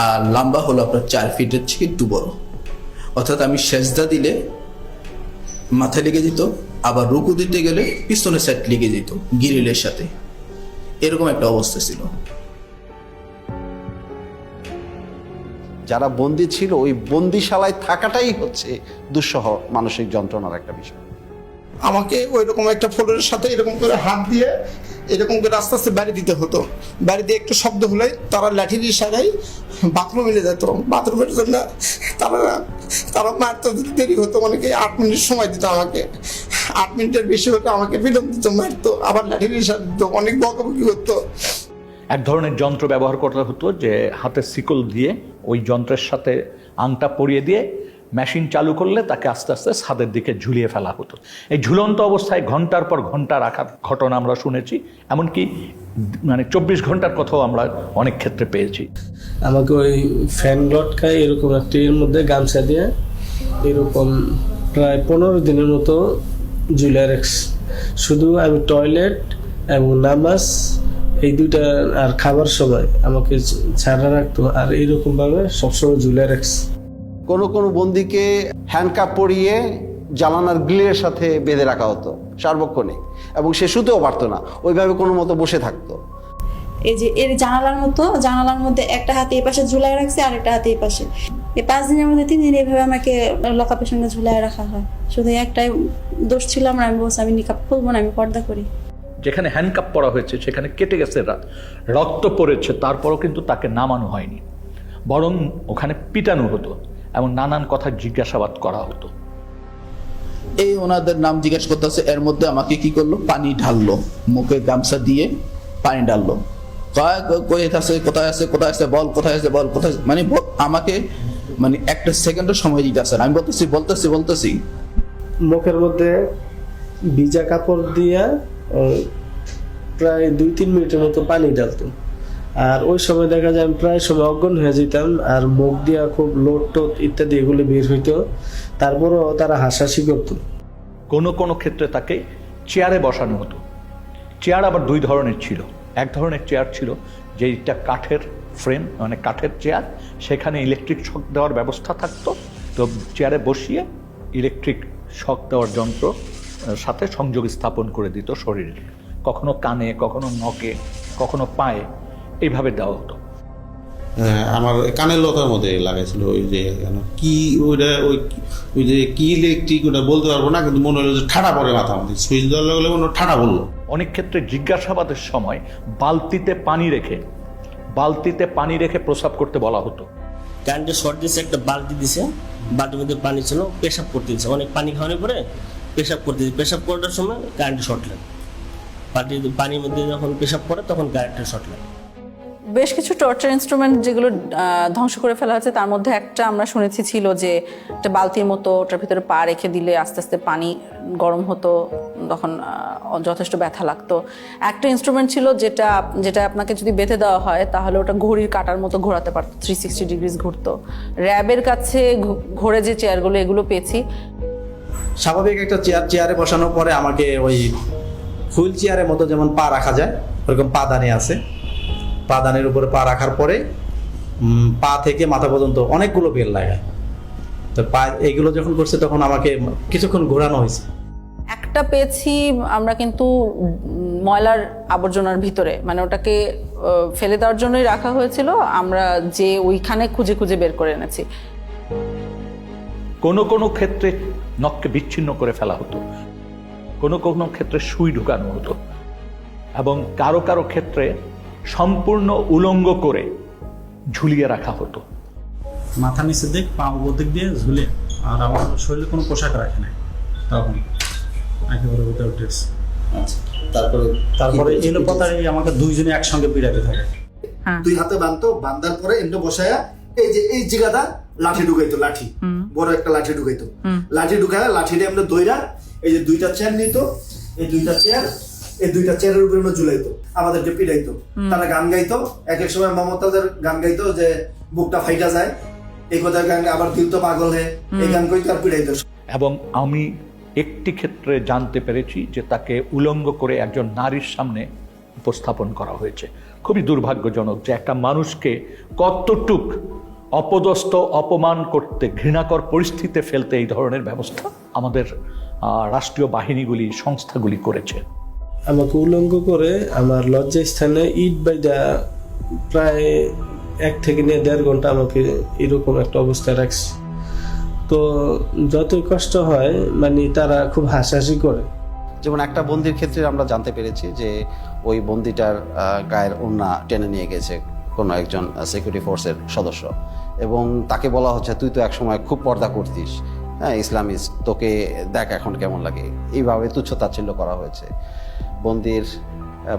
আর লম্বা হলো আপনার 4 ফিটের থেকে একটু বড়। অর্থাৎ আমি সেজদা দিলে মাথায় লেগে যেত, আবার রুকু দিতে গেলে পিছনের সাইড লেগে যেত গ্রিলের সাথে, এরকম একটা অবস্থা ছিল। যারা বন্দী ছিল ওই বন্দিশালায় থাকাটাই হচ্ছে দুঃসহ মানসিক যন্ত্রণার একটা বিষয়। আমাকে ওই রকম একটা ফ্লোরের সাথে এরকম করে হাত দিয়ে এরকম করে আস্তে আস্তে বাড়ি দিতে হতো। বাড়ি দিয়ে একটু শব্দ হলে তারা লাঠির ইশারায় বাথরুমে নিয়ে যেত। বাথরুমের জন্য তারা মারতে দেরি হতো, অনেকে 8 মিনিট সময় দিত আমাকে। 8 মিনিটের বেশি হতো আমাকে বিলম্ব দিত, মারতো, আবার লাঠির ইশারা দিত, অনেক বকাবকি হতো। এক ধরনের যন্ত্র ব্যবহার করতে হতো যে হাতের শিকল দিয়ে ওই যন্ত্রের সাথে আংটা পরিয়ে দিয়ে মেশিন চালু করলে তাকে আস্তে আস্তে ছাদের দিকে ঝুলিয়ে ফেলা হতো। এই ঝুলন্ত অবস্থায় ঘন্টার পর ঘন্টা রাখার ঘটনা আমরা শুনেছি, এমনকি 24 ঘন্টার কথাও আমরা অনেক ক্ষেত্রে পেয়েছি। আমাকে ওই ফ্যান লটকায় এরকম একটি এর মধ্যে গামছা দিয়ে এরকম প্রায় 15 দিনের মতো ঝুলিয়ে রাখছে। শুধু আমি টয়লেট এবং নামাজ এই দুইটা আর খাবার সময় আমাকে ছাড়া রাখতো, আর এইরকম ভাবে সবসময় ঝুলিয়ে রাখছে। কোনো কোনো বন্দীকে হ্যান্ডকাপ পরিয়ে জানালার গ্রিলের সাথে বেঁধে রাখা হতো সার্বক্ষণিক, এবং সে শুতেও পারতো না, ওইভাবে কোনো মতো বসে থাকতো। এই যে এর জানালার মধ্যে একটা হাতে এই পাশে ঝুলাই রাখছে আর একটা হাতে এই পাশে। এই 5 দিনের মধ্যে 3 দিন এইভাবে আমাকে লকআপের সঙ্গে ঝুলাই রাখা হয়। শুধু একটাই দোষ ছিল, আমি বলছি আমি নিকাব খুলবো না, আমি পর্দা করি। যেখানে হ্যান্ডকাপ পরা হয়েছে সেখানে কেটে গেছে, রক্ত পড়েছে, তারপরও কিন্তু তাকে নামানো হয়নি, বরং ওখানে পিটানো হতো এবং নানান কথা জিজ্ঞাসাবাদ করা হতো। এই ওনাদের নাম জিজ্ঞেস করতেছে, এর মধ্যে আমাকে কি করলো, পানি ঢাললো, মুখে গামছা দিয়ে পানি ঢাললো। কোথায় আছে বল, কোথায় আছে বল, কোথায়, মানে আমাকে মানে একটা সেকেন্ডের সময় দিতে আসে। আমি বলতেছি মুখের মধ্যে ভিজা কাপড় দিয়া প্রায় 2-3 মিনিটের মতো পানি ঢালতো। আর ওই সময় দেখা যায় আমি প্রায় সময় অজ্ঞান হয়ে যেতাম, আর মুখ দিয়া খুব লোট টোট ইত্যাদি এগুলো বের হইতো। তারপরও তারা হাসাহাসি করতো। কোনো ক্ষেত্রে তাকে চেয়ারে বসানো হতো। চেয়ার আবার 2 ধরনের ছিল। এক ধরনের চেয়ার ছিল যেটা কাঠের ফ্রেম, মানে কাঠের চেয়ার, সেখানে ইলেকট্রিক শক দেওয়ার ব্যবস্থা থাকতো। তো চেয়ারে বসিয়ে ইলেকট্রিক শক দেওয়ার যন্ত্র সাথে সংযোগ স্থাপন করে দিত শরীরে, কখনো কানে, কখনো নখে, কখনো পায়ে, এইভাবে দেওয়া হতো। আমার কানের লতার মধ্যে লাগাইছিল ওই যে কি ওইটা ওই যে কি ইলেকট্রিক ওটা বলতে পারবো না, কিন্তু মনে হলো যে ঠাডা পড়ে মাথা মধ্যে সুইচ দেওয়ার লাগলে মনে ঠাডা বললো। অনেক ক্ষেত্রে জিজ্ঞাসাবাদের সময় বালতিতে পানি রেখে প্রস্রাব করতে বলা হতো। কারেন্টের শর্ট দিয়েছে, একটা বালতি দিছে, বালতির মধ্যে পানি ছিল, পেশাব করতে দিচ্ছে, অনেক পানি খাওয়ানোর পরে পেশাব করতে দিচ্ছে। পেশাব করার সময় কারেন্টের শর্ট লাগে, পানির মধ্যে যখন পেশাব করে তখন কারেন্টের শর্ট লাগে। বেশ কিছু টর্চার ইনস্ট্রুমেন্ট যেগুলো ধ্বংস করে ফেলা হয়েছে, তার মধ্যে একটা আমরা শুনেছি ছিল যে একটা বালতির মতো, ওটার ভিতরে পা রেখে দিলে আস্তে আস্তে পানি গরম হতো, তখন যথেষ্ট ব্যথা লাগতো। একটা ইনস্ট্রুমেন্ট ছিল যেটা আপনাকে যদি বেঁধে দেওয়া হয় তাহলে ওটা ঘড়ির কাঁটার মতো ঘোরাতে পারতো, 360 ডিগ্রিজ ঘুরতো। র্যাবের কাছে ঘোরে যে চেয়ারগুলো, এগুলো পেয়েছি। স্বাভাবিক একটা চেয়ারে বসানোর পরে আমাকে ওই হুইল চেয়ারের মতো যেমন পা রাখা যায় ওরকম পাদানি আছে, পাদানের উপরে পা রাখার পরে পা থেকে মাথা পর্যন্ত অনেকগুলো বেল লাগায়। তো পা এইগুলো যখন করছে তখন আমাকে কিছুক্ষণ ঘোরানো হয়েছে। একটা পেয়েছি আমরা কিন্তু ময়লার আবর্জনার ভিতরে, মানে ওটাকে ফেলে দেওয়ার জন্যই রাখা হয়েছিল, আমরা যে ওইখানে খুঁজে খুঁজে বের করে এনেছি। কোনো ক্ষেত্রে নখকে বিচ্ছিন্ন করে ফেলা হতো, কোনো ক্ষেত্রে সুই ঢুকানো হতো, এবং কারো ক্ষেত্রে সম্পূর্ণ উলঙ্গ করে ঝুলিয়ে রাখা হতো। মাথা নিচের দিক, পা উপর দিক দিয়ে ঝুলে, আর আমার শরীরে কোনো পোশাক রাখে নাই তখন, একেবারে উইদাউট ড্রেস। তারপরে এলো কথায় আমাকে 2 জনে একসঙ্গে পিড়াতে থাকে। 2 হাতে বাঁধতো, বাঁধার পরে এমনি বসায়া এই জায়গাটা লাঠি ঢুকাইতো, লাঠি বড় একটা লাঠি ঢুকাইতো, লাঠি ঢুকায় লাঠিটা এমনি দইরা এই যে 2টা চেয়ার নিত, এই 2টা চেয়ারের উপরে ঝুলাইতো, আমাদেরকে পিড়াইতো। তারা গান গাইতো, এক সময় মমতাজের গান গাইতো যে বুকটা ফাইটা যায়, এই কথা গান, আবার দিল তো পাগল হে, এই গান কইতো আর পিড়াইতো। এবং আমি একটি ক্ষেত্রে জানতে পেরেছি যে তাকে উলঙ্গ করে একজন নারীর সামনে উপস্থাপন করা হয়েছে। খুবই দুর্ভাগ্যজনক যে একটা মানুষকে কতটুক অপদস্থ, অপমান করতে, ঘৃণাকর পরিস্থিতিতে ফেলতে এই ধরনের ব্যবস্থা আমাদের রাষ্ট্রীয় বাহিনীগুলি, সংস্থাগুলি করেছে। আমাকে উলঙ্গ করে আমার লজ্জা স্থানে ইট বাইদা প্রায় 1 থেকে 1.5 ঘন্টা আমাকে এরকম একটা অবস্থায় রাখছে। তো যতই কষ্ট হয় মানে তারা খুব হাসাহাসি করে। যেমন একটা বন্দির ক্ষেত্রে আমরা জানতে পেরেছি যে ওই বন্দিটার গায়ের ওড়না টেনে নিয়ে গেছে কোনো একজন সিকিউরিটি ফোর্সের সদস্য, এবং তাকে বলা হচ্ছে তুই তো একসময় খুব পর্দা করতিস, হ্যাঁ ইসলামিস্ট, তোকে দেখ এখন কেমন লাগে। এইভাবে তুচ্ছ-তাচ্ছিল্য করা হয়েছে। বন্দির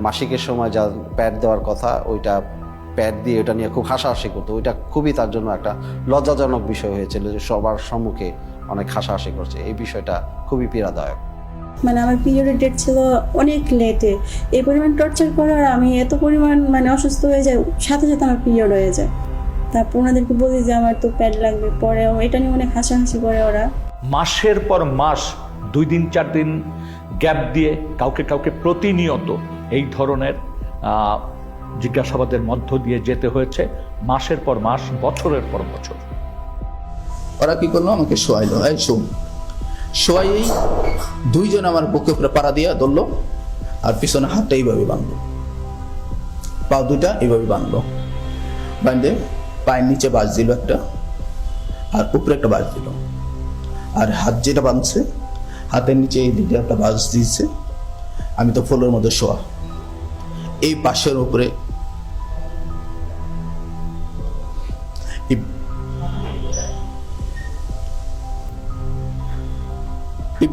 মাসিকের সময় যা প্যাড দেওয়ার কথা, ওইটা প্যাড দিয়ে ওটা নিয়ে খুব হাসাহাসি করতো। ওইটা খুবই তার জন্য একটা লজ্জাজনক বিষয় হয়েছিল যে সবার সম্মুখে অনেক হাসাহাসি করছে। এই বিষয়টা খুবই পীড়াদায়ক। মানে আমার পিরিয়ডের ডেট ছিল অনেক লেটে, এই পরিমাণ টর্চার করার আমি এত পরিমাণ মানে অসুস্থ হয়ে যায়, সাথে সাথে আমার পিরিয়ড হয়ে যায়। তারপর ওনাদেরকে বলি যে আমার তো প্যাড লাগবে, পরে এটা নিয়ে অনেক হাসাহাসি করে ওরা। মাসের পর মাস 2 দিন 4 দিন গ্যাপ দিয়ে কাউকে কাউকে প্রতিনিয়ত এই ধরনের জিজ্ঞাসাবাদের মধ্য দিয়ে যেতে হয়েছে, মাসের পর মাস, বছরের পর বছর। ওরা কি করলো, আমাকে শোয়াইলো, এই শোন, শোয়াই 2 জন আমার বুকে উপরে পাড়া দিয়া ধরলো, আর পিছনে হাতটা এইভাবে বাঁধলো, পা 2টা এইভাবে বাঁধলো, বাঁধে পায়ের নিচে বাঁশ দিল একটা, আর উপরে একটা বাঁশ দিল, আর হাত যেটা বাঁধছে হাতের নিচে এই দিকে একটা বাঁশ দিয়েছে। আমি তো ফ্লোরের মধ্যে শোয়া, এই পাশের উপরে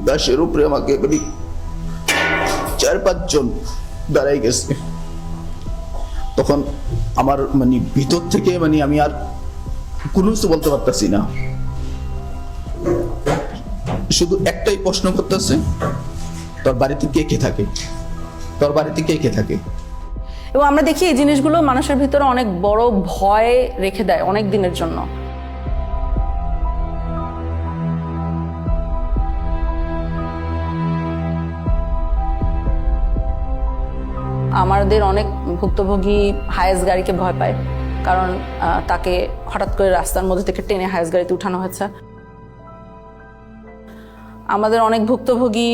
বাঁশের উপরে আমাকে 4-5 জন দাঁড়াই গেছে। তখন আমার মানে ভিতর থেকে মানে আমি আর কোনো কিছু বলতে পারতেছি না, শুধু একটাই প্রশ্ন করতেছে, তোর বাড়িতে কে কে থাকে, তোর বাড়িতে কে কে থাকে। এবং আমরা দেখি এই জিনিসগুলো মানুষের ভিতরে অনেক বড় ভয় রেখে দেয় অনেক দিনের জন্য। আমাদের অনেক ভুক্তভোগী হায়েস গাড়িকে ভয় পায়, কারণ তাকে হঠাৎ করে রাস্তার মধ্যে থেকে টেনে হায়েস গাড়িতে উঠানো হয়েছে। আমাদের অনেক ভুক্তভোগী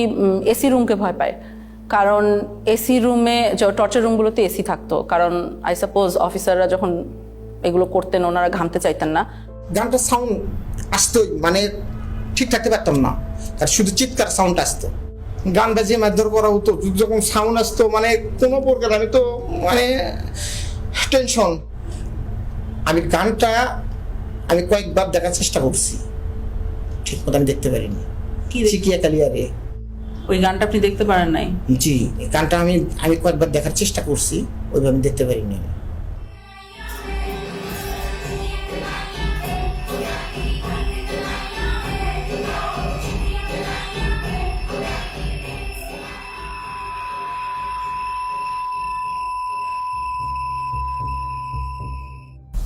এসি রুমকে ভয় পায়, কারণ এসি রুমে, টর্চার রুমগুলোতে এসি থাকতো, কারণ আই সাপোজ অফিসাররা যখন এগুলো করতেন ওনারা ঘামতে চাইতেন না। গানটা সাউন্ড আসতোই, মানে ঠিক থাকতে পারতাম না, আর শুধু চিৎকার সাউন্ড আসতো। গান বাজিয়ে মারধর করা হতো, যখন সাউন্ড আসতো মানে কোনো প্রকার আমি তো মানে টেনশন। আমি গানটা আমি কয়েকবার দেখার চেষ্টা করছি, ঠিক মতো আমি দেখতে পারিনি। চিকিয়া কালিয়ারে ওই গানটা আপনি দেখতে পারেন নাই? জি, গানটা আমি কয়েকবার দেখার চেষ্টা করছি, ওইভাবে আমি দেখতে পারিনি।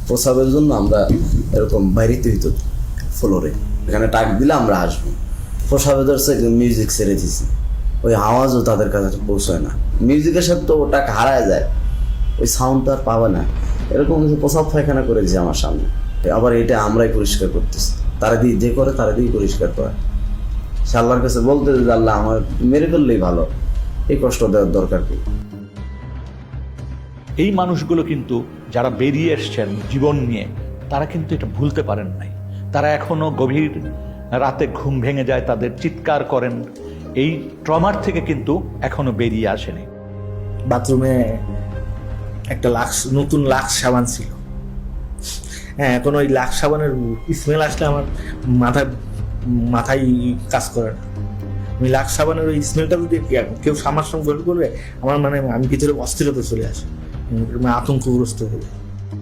প্রসাবের জন্য আমরা এরকম বাইরেতে হইতো ফ্লোরে, এখানে টাক দিলে আমরা আসবো। প্রসাবে ধরছে মিউজিক ছেড়ে দিছি, ওই আওয়াজও তাদের কাছে পৌঁছায় না, মিউজিকের সাথে তো ওটা হারায় যায়, ওই সাউন্ড তো আর পাবে না। এরকম কিছু প্রসাব পায়খানা করে দিয়েছে আমার সামনে, আবার এটা আমরাই পরিষ্কার করতেছি, তারা দিয়ে যে করে তারা দিয়ে পরিষ্কার করে। সে আল্লাহর কাছে বলতে যে আল্লাহ আমার মেরে ফেললেই ভালো, এই কষ্ট দেওয়ার দরকার কি। এই মানুষগুলো কিন্তু যারা বেরিয়ে এসছেন জীবন নিয়ে, তারা কিন্তু এটা ভুলতে পারেন নাই। তারা এখনো গভীর রাতে ঘুম ভেঙে যায়, তাদের চিৎকার করেন, এই ট্রমার থেকে কিন্তু এখনো বেরিয়ে আসেনি। বাথরুমে একটা নতুন লাক্স সাবান ছিল, হ্যাঁ, এখন ওই লাক্স সাবানের স্মেল আসলে আমার মাথায় কাজ করে না। আমি লাক্স সাবানের ওই স্মেলটা যদি কেউ আমার সঙ্গে গ্রহণ করবে, আমার মানে আমি ভিতরে অস্থিরতা চলে আসে, আতঙ্কগ্রস্ত হয়ে যায়।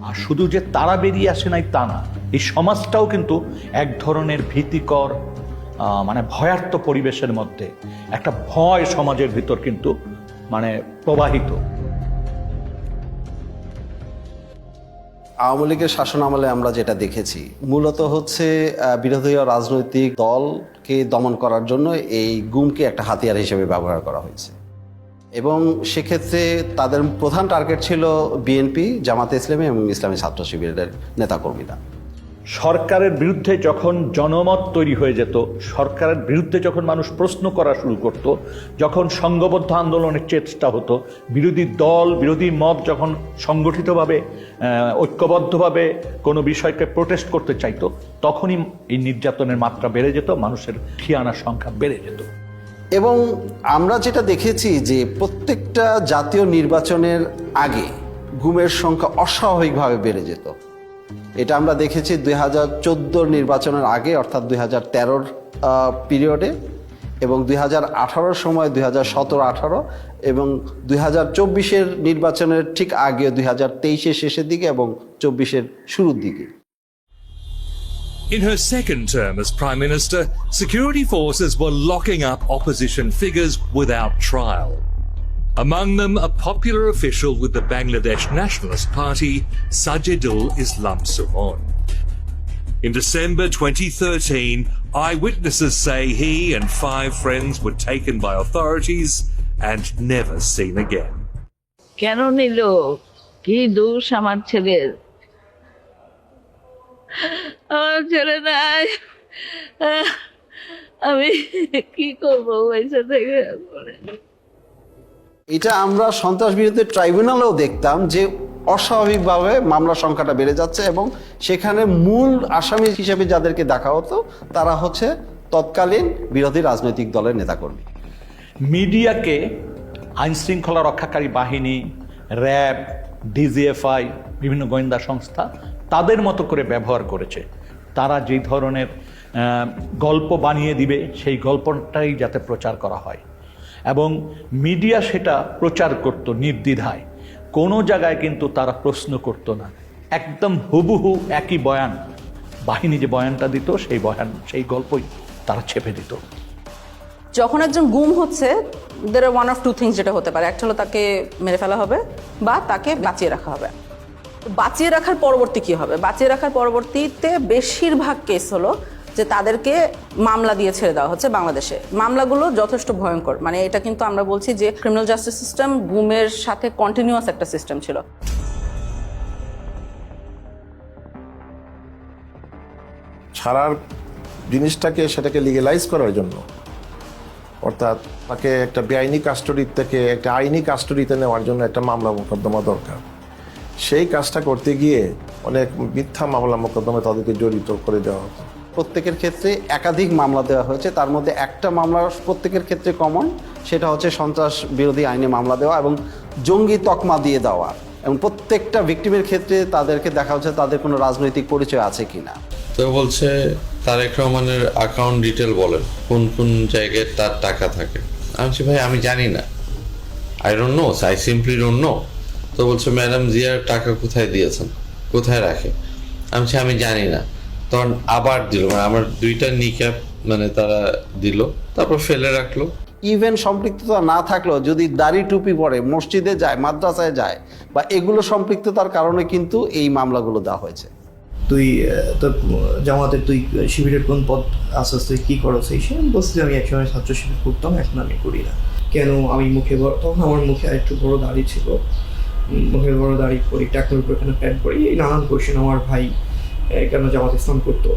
আর শুধু যে তারা বেরিয়ে আসে নাই তা না, এই সমাজটাও কিন্তু এক ধরনের ভীতিকর মানে ভয়ার্ত পরিবেশের মধ্যে একটা ভয় সমাজের ভিতর কিন্তু মানে প্রবাহিত। আওয়ামী লীগের শাসন আমলে আমরা যেটা দেখেছি মূলত হচ্ছে বিরোধী রাজনৈতিক দলকে কে দমন করার জন্য এই গুমকে একটা হাতিয়ার হিসেবে ব্যবহার করা হয়েছে। এবং সেক্ষেত্রে তাদের প্রধান টার্গেট ছিল বিএনপি, জামাতে ইসলামী এবং ইসলামী ছাত্র শিবিরের নেতাকর্মীরা। সরকারের বিরুদ্ধে যখন জনমত তৈরি হয়ে যেত, সরকারের বিরুদ্ধে যখন মানুষ প্রশ্ন করা শুরু করত, যখন সংঘবদ্ধ আন্দোলনের চেষ্টা হতো, বিরোধী দল বিরোধী মত যখন সংগঠিতভাবে ঐক্যবদ্ধভাবে কোনো বিষয়কে প্রোটেস্ট করতে চাইতো, তখনই এই নির্যাতনের মাত্রা বেড়ে যেত, মানুষের খিয়ানার সংখ্যা বেড়ে যেত। এবং আমরা যেটা দেখেছি যে প্রত্যেকটা জাতীয় নির্বাচনের আগে গুমের সংখ্যা অস্বাভাবিকভাবে বেড়ে যেত। এটা আমরা দেখেছি 2014 নির্বাচনের আগে, অর্থাৎ 2013 পিরিয়ডে, এবং 2018 সময় 2017-18 এবং 2024 নির্বাচনের ঠিক আগে 2023 শেষের দিকে এবং 24 শুরুর দিকে। In her second term as Prime Minister, security forces were locking up opposition figures without trial. Among them, a popular official with the Bangladesh Nationalist Party, Sajidul Islam Suhon. In December 2013, eyewitnesses say he and 5 friends were taken by authorities and never seen again. কেন নিল? কি দোষ আমার ছেলের? আমার ছেলে নাই, আমি কি করবো পয়সা থেকে? এটা আমরা সন্ত্রাস বিরোধী ট্রাইব্যুনালেও দেখতাম যে অস্বাভাবিকভাবে মামলার সংখ্যাটা বেড়ে যাচ্ছে এবং সেখানে মূল আসামি হিসেবে যাদেরকে দেখা হতো তারা হচ্ছে তৎকালীন বিরোধী রাজনৈতিক দলের নেতাকর্মী। মিডিয়াকে আইনশৃঙ্খলা রক্ষাকারী বাহিনী, র্যাব, ডিজিএফআই, বিভিন্ন গোয়েন্দা সংস্থা তাদের মতো করে ব্যবহার করেছে। তারা যেই ধরনের গল্প বানিয়ে দিবে সেই গল্পটাই যাতে প্রচার করা হয়, এবং মিডিয়া সেটা প্রচার করত নির্দ্বিধায়। কোনো জায়গায় কিন্তু তারা প্রশ্ন করত না, একদম হুবহু একই বয়ান, বাহিনী যে বয়ানটা দিত সেই গল্পই তারা ছেপে দিত। যখন একজন গুম হচ্ছে, দের আর ওয়ান অফ টু থিংস যেটা হতে পারে, একটা হলো তাকে মেরে ফেলা হবে বা তাকে বাঁচিয়ে রাখা হবে। বাঁচিয়ে রাখার পরবর্তী কি হবে? বাঁচিয়ে রাখার পরবর্তীতে বেশিরভাগ কেস হলো যে তাদেরকে মামলা দিয়ে ছেড়ে দেওয়া হচ্ছে। বাংলাদেশে মামলাগুলো যথেষ্ট ভয়ঙ্কর, মানে এটা কিন্তু আমরা বলছি যে ক্রিমিনাল জাস্টিস সিস্টেম গুমের সাথে কন্টিনিউয়াস একটা সিস্টেম ছিল। ছাড়ার জিনিসটাকে সেটাকে লিগেলাইজ করার জন্য, অর্থাৎ তাকে একটা বেআইনি কাস্টডি থেকে একটা আইনি কাস্টডিতে নেওয়ার জন্য একটা মামলা মোকদ্দমা দরকার। সেই কাজটা করতে গিয়ে অনেক মিথ্যা মামলা মোকদ্দমা তাদেরকে জড়িত করে দেওয়া হতো। প্রত্যেকের ক্ষেত্রে একাধিক মামলা দেওয়া হয়েছে, তার মধ্যে একটা মামলা প্রত্যেকের ক্ষেত্রে কমন, সেটা হচ্ছে সন্ত্রাস বিরোধী আইনে মামলা দেওয়া এবং জঙ্গি তকমা দিয়ে দেওয়া। এবং প্রত্যেকটা ভিক্টিমের ক্ষেত্রে তাদেরকে দেখা হচ্ছে তাদের কোনো রাজনৈতিক পরিচয় আছে কিনা। তো বলছে তারেক রহমানের অ্যাকাউন্ট ডিটেল বলেন, কোন কোন জায়গায় তার টাকা থাকে। আমি বলছি ভাই আমি জানি না, I don't know, I simply don't know. তো বলছে ম্যাডাম জিয়ার টাকা কোথায় দিয়েছেন, কোথায় রাখে? আমি বলছি আমি জানি না। তখন আবার দিল, মানে আমার 2টা নিক্যাপ মানে তারা দিল, তারপর ফেলে রাখলো। ইভেন সম্পৃক্ততা না থাকলেও যদি দাড়ি টুপি পরে মসজিদে যায়, মাদ্রাসায় যায়, বা এগুলো সম্পৃক্ততার কারণে কিন্তু এই মামলাগুলো দেওয়া হয়েছে। তুই তোর জামাতের তুই শিবিরের কোন পদ আসাস, তুই কি করো? সেই সে বলছি যে আমি একসময় ছাত্র শিবির করতাম, এখন আমি করি না। কেন? আমি মুখে তখন আমার মুখে আরেকটু বড় দাড়ি ছিল, মুখে বড় দাড়ি করি, টাকনুর উপর এখানে প্যান্ট করি, এই নানান কোয়েশ্চেন। আমার ভাই কেন জামাত ইসলাম করতো,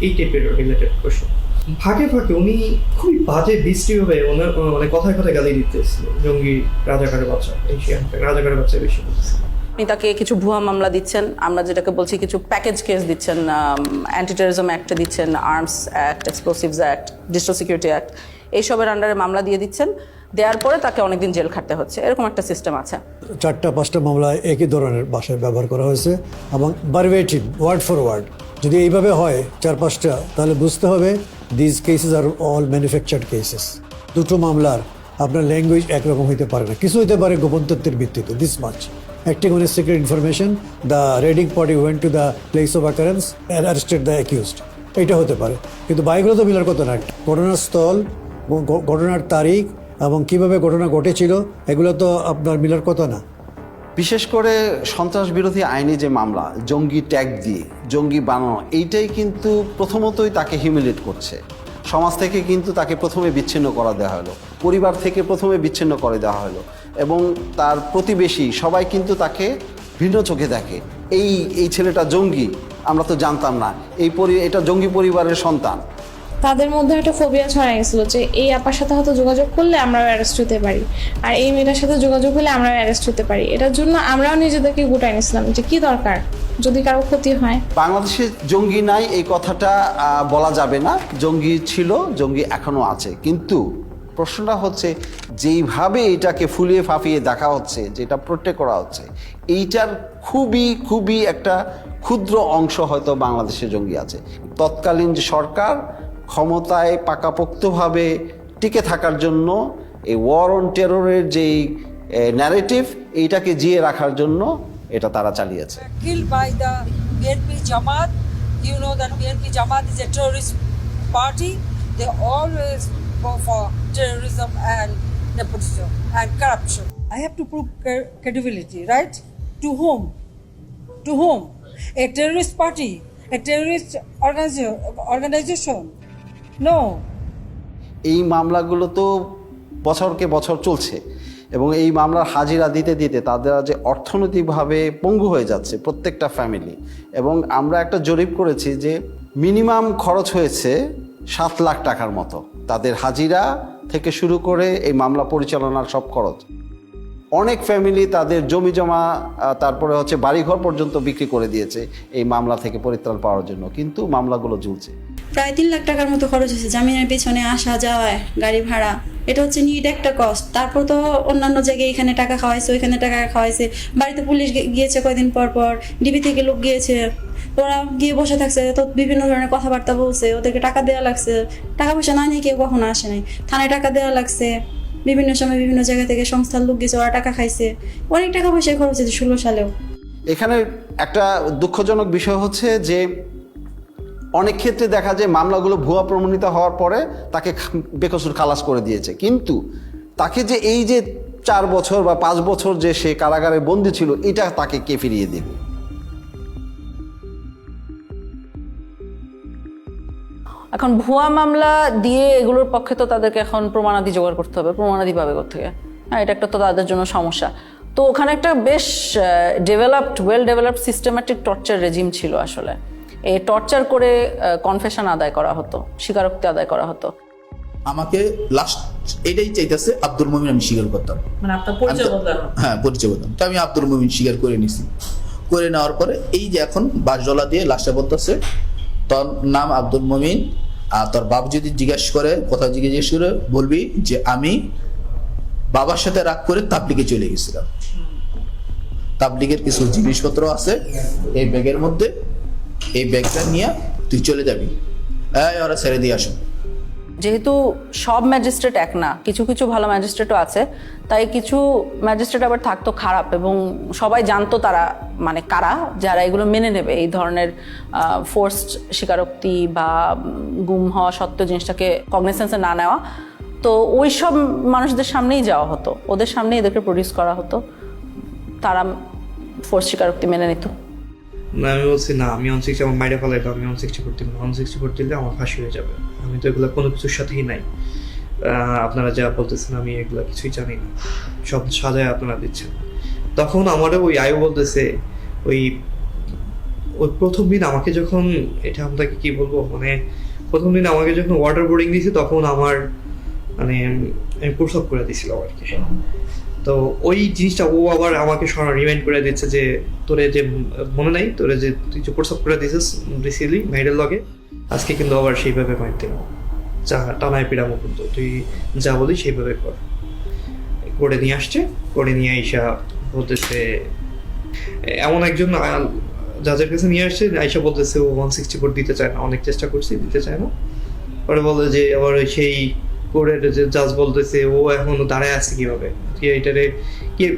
এই টাইপের রিলেটেড কোয়েশ্চেন। ফাঁকে ফাঁকে উনি খুবই বাজে বৃষ্টিভাবে মানে কথায় কথায় গালি দিতেছিল, জঙ্গি, রাজাকারের বাচ্চা, এই রাজাকারের বাচ্চা বেশি বলতেছিল। আপনি তাকে কিছু ভুয়া মামলা দিচ্ছেন, আমরা যেটাকে বলছি কিছু প্যাকেজ কেস দিচ্ছেন, অ্যান্টি টেররিজম অ্যাক্ট দিচ্ছেন, arms act, explosives act, digital security act, এইসবের আন্ডারে মামলা দিয়ে দিচ্ছেন। দেওয়ার পরে তাকে অনেকদিন জেল খাটতে হচ্ছে, এরকম একটা সিস্টেম আছে। 4-5টা মামলায় একই ধরনের ভাষায় ব্যবহার করা হয়েছে এবং ভার্বেটিম, ওয়ার্ড ফর ওয়ার্ড। যদি এইভাবে হয় 4-5টা, তাহলে বুঝতে হবে this cases are all manufactured cases. দুটো মামলার আপনার ল্যাঙ্গুয়েজ একরকম হইতে পারে না, কিছু হইতে পারে গোপন তথ্যের ভিত্তিতে, this much. Acting on a secret information, the raiding party went to the place of occurrence and arrested the accused. এটা হতে পারে, কিন্তু বাইকগুলো তো মিলার কথা না। ঘটনার স্থল, ঘটনার তারিখ এবং কিভাবে ঘটনা ঘটেছিল, এগুলো তো আপনার মিলার কথা না। বিশেষ করে সন্ত্রাস বিরোধী আইনে যে মামলা, জঙ্গি ট্যাগ দিয়ে জঙ্গি বানানো, এইটাই কিন্তু প্রথমতই তাকে হিউমিলেট করছে। সমাজ থেকে কিন্তু তাকে প্রথমে বিচ্ছিন্ন করা দেওয়া হলো, পরিবার থেকে প্রথমে বিচ্ছিন্ন করে দেওয়া হলো, এবং তার প্রতিবেশী সবাই কিন্তু তাকে ভিন্ন চোখে দেখে। এই ছেলেটা জঙ্গি, আমরা তো জানতাম না, এটা জঙ্গি পরিবারের সন্তান। তাদের মধ্যে একটা ফোবিয়া ছড়াই গেছিল যে এই আপার সাথে হয়তো যোগাযোগ করলে আমরাও অ্যারেস্ট হতে পারি, আর এই মেয়েটার সাথে যোগাযোগ হলে আমরাও অ্যারেস্ট হতে পারি। এটার জন্য আমরাও নিজেদেরকে গুটাই নিয়েছিলাম যে কি দরকার যদি কারো ক্ষতি হয়। বাংলাদেশে জঙ্গি নাই এই কথাটা বলা যাবে না, জঙ্গি ছিল, জঙ্গি এখনো আছে, কিন্তু প্রশ্নটা হচ্ছে যেইভাবে এটাকে ফুলিয়ে ফাঁপিয়ে দেখা হচ্ছে, যেটা প্রোটেক্ট করা হচ্ছে, এইটার খুবই একটা ক্ষুদ্র অংশ হয়তো বাংলাদেশে জঙ্গি আছে। তৎকালীন যে সরকার ক্ষমতায় পাকাপোক্তভাবে টিকে থাকার জন্য এই ওয়ার অন টেররের যেই ন্যারেটিভ, এইটাকে জিয়ে রাখার জন্য এটা তারা চালিয়েছে। Killed by the BNP Jamaat. You know that BNP Jamaat is a terrorist party. They always go for terrorism and nepotism and corruption. I have to prove credibility, right? To whom? To whom? A terrorist party? A terrorist organization? No. এই মামলাগুলো তো বছরকে বছর চলছে, এবং এই মামলার হাজিরা দিতে দিতে তাদের যে অর্থনৈতিকভাবে পঙ্গু হয়ে যাচ্ছে প্রত্যেকটা ফ্যামিলি। এবং আমরা একটা জরিপ করেছি যে মিনিমাম খরচ হয়েছে 7 লাখ টাকার মতো, তাদের হাজিরা থেকে শুরু করে এই মামলা পরিচালনার সব খরচ। অনেক ফ্যামিলি তাদের জমি জমা, তারপরে হচ্ছে বাড়িঘর পর্যন্ত বিক্রি করে দিয়েছে এই মামলা থেকে পরিত্রাণ পাওয়ার জন্য, কিন্তু মামলাগুলো ঝুলছে। প্রায় 3 লাখ টাকার মতো খরচ হয়েছে জামিনের পেছনে, আসা যাওয়ায়, গাড়ি ভাড়া, এটা হচ্ছে নিট একটা কস্ট। তারপর তো অন্যান্য জায়গায় এখানে টাকা খাওয়াইছে, ওইখানে টাকা খাওয়াইছে, বাড়িতে পুলিশ গিয়েছে কয়দিন পর পর, ডিবি থেকে লোক গিয়েছে, ওরা গিয়ে বসে থাকছে, তো বিভিন্ন ধরনের কথাবার্তা বলছে, ওদেরকে টাকা দেওয়া লাগছে, টাকা পয়সা না নিয়ে কেউ কখনো আসে নাই, থানায় টাকা দেওয়া লাগছে, বিভিন্ন সময় বিভিন্ন জায়গা থেকে সংস্থার লোক গেছে, ওরা টাকা খাইছে, অনেক টাকা পয়সা খরচ হয়েছে 16 সালেও। এখানে একটা দুঃখজনক বিষয় হচ্ছে যে অনেক ক্ষেত্রে দেখা যায় মামলাগুলো ভুয়া প্রমাণিত হওয়ার পরে তাকে বেকসুর খালাস করে দিয়েছে, কিন্তু তাকে যে এই যে 4 বছর বা 5 বছর যে সে কারাগারে বন্দী ছিল, এটা তাকে কে ফিরিয়ে দেবে? এখন ভুয়া মামলা দিয়ে এগুলোর পক্ষে তো তাদেরকে এখন প্রমাণাদি জোগাড় করতে হবে, প্রমাণাদি পাবে কোত্থেকে? হ্যাঁ, এটা একটা তো তাদের জন্য সমস্যা। তো ওখানে একটা বেশ well developed systematic torture regime ছিল আসলে। এই টর্চার করে কনফেশন আদায় করা হতো, স্বীকারোক্তি আদায় করা হতো। আমাকে লাস্ট এটাই চাইতেছে আব্দুল মুমিন আমি স্বীকার করতাম, মানে আপনার পরিচয় বদলানো। হ্যাঁ, পরিচয় বলতাম, তো আমি আব্দুল মুমিন স্বীকার করে নিছি। করে নেওয়ার পরে এই যে এখন বাসডলা দিয়ে লাস্টে বলতেছে তোর নাম আব্দুল মুমিন, আর তোর বাপ যদি জিজ্ঞেস করে, কথা জিজ্ঞেস করে বলবি যে আমি বাবার সাথে রাগ করে তাবলিগে চলে গেছিলাম, তাবলিগের কিছু জিনিসপত্র আছে এই ব্যাগের মধ্যে, এই ব্যাগটা নিয়ে তুই চলে যাবি, ওরা ছেড়ে দিয়ে আসুন। যেহেতু সব ম্যাজিস্ট্রেট এক না, কিছু কিছু ভালো ম্যাজিস্ট্রেটও আছে, তাই কিছু ম্যাজিস্ট্রেট আবার থাকতো খারাপ, এবং সবাই জানতো তারা মানে কারা, যারা এগুলো মেনে নেবে, এই ধরনের ফোর্সড স্বীকারোক্তি বা গুম হওয়া সত্ত্বেও জিনিসটাকে কগনিসেন্সে না নেওয়া। তো ওই সব মানুষদের সামনেই যাওয়া হতো, ওদের সামনেই এদেরকে প্রডিউস করা হতো, তারা ফোর্স স্বীকারোক্তি মেনে নিত। আমি বলছি না, আমি 160 আমার মাইরে ফেলাইতো, আমি 164 দিব না, 164 দিলে আমার ফাঁসি হয়ে যাবে, আমি তো এগুলো কোনো কিছুর সাথেই নাই। আপনারা যা বলতেছেন আমি এগুলো কিছুই জানি না, সব সাজায় আপনারা দিচ্ছেন। তখন আমারও ওই আয়ু বলতেছে, ওই প্রথম দিন আমাকে যখন, এটা আপনাকে কি বলবো, মানে প্রথম দিন আমাকে যখন ওয়াটার বোর্ডিং দিয়েছে, তখন আমার মানে আমি প্রসব করে দিয়েছিল আর কি। তো ওই জিনিসটা ও আবার আমাকে রিমাইন্ড করে দিচ্ছে যে তোরে যে মনে নাই, তোরে যে তুই যে প্রসব করে দিয়েছিস রিসিলি মেয়েদের লগে, আজকে কিন্তু আবার সেইভাবে মাইতে টানায় পিড়ামো, কিন্তু তুই যা বলি সেইভাবে কর। করে নিয়ে আসছে, করে নিয়ে আইসা বলতেছে, এমন একজন জাজের কাছে নিয়ে আসছে, আইসা বলতেছে ও 164 দিতে চায় না, অনেক চেষ্টা করছি দিতে চায় না। পরে বলে যে আবার সেই করে জাজ বলতেছে ও এখনো দাঁড়ায় আছে কিভাবে, এটারে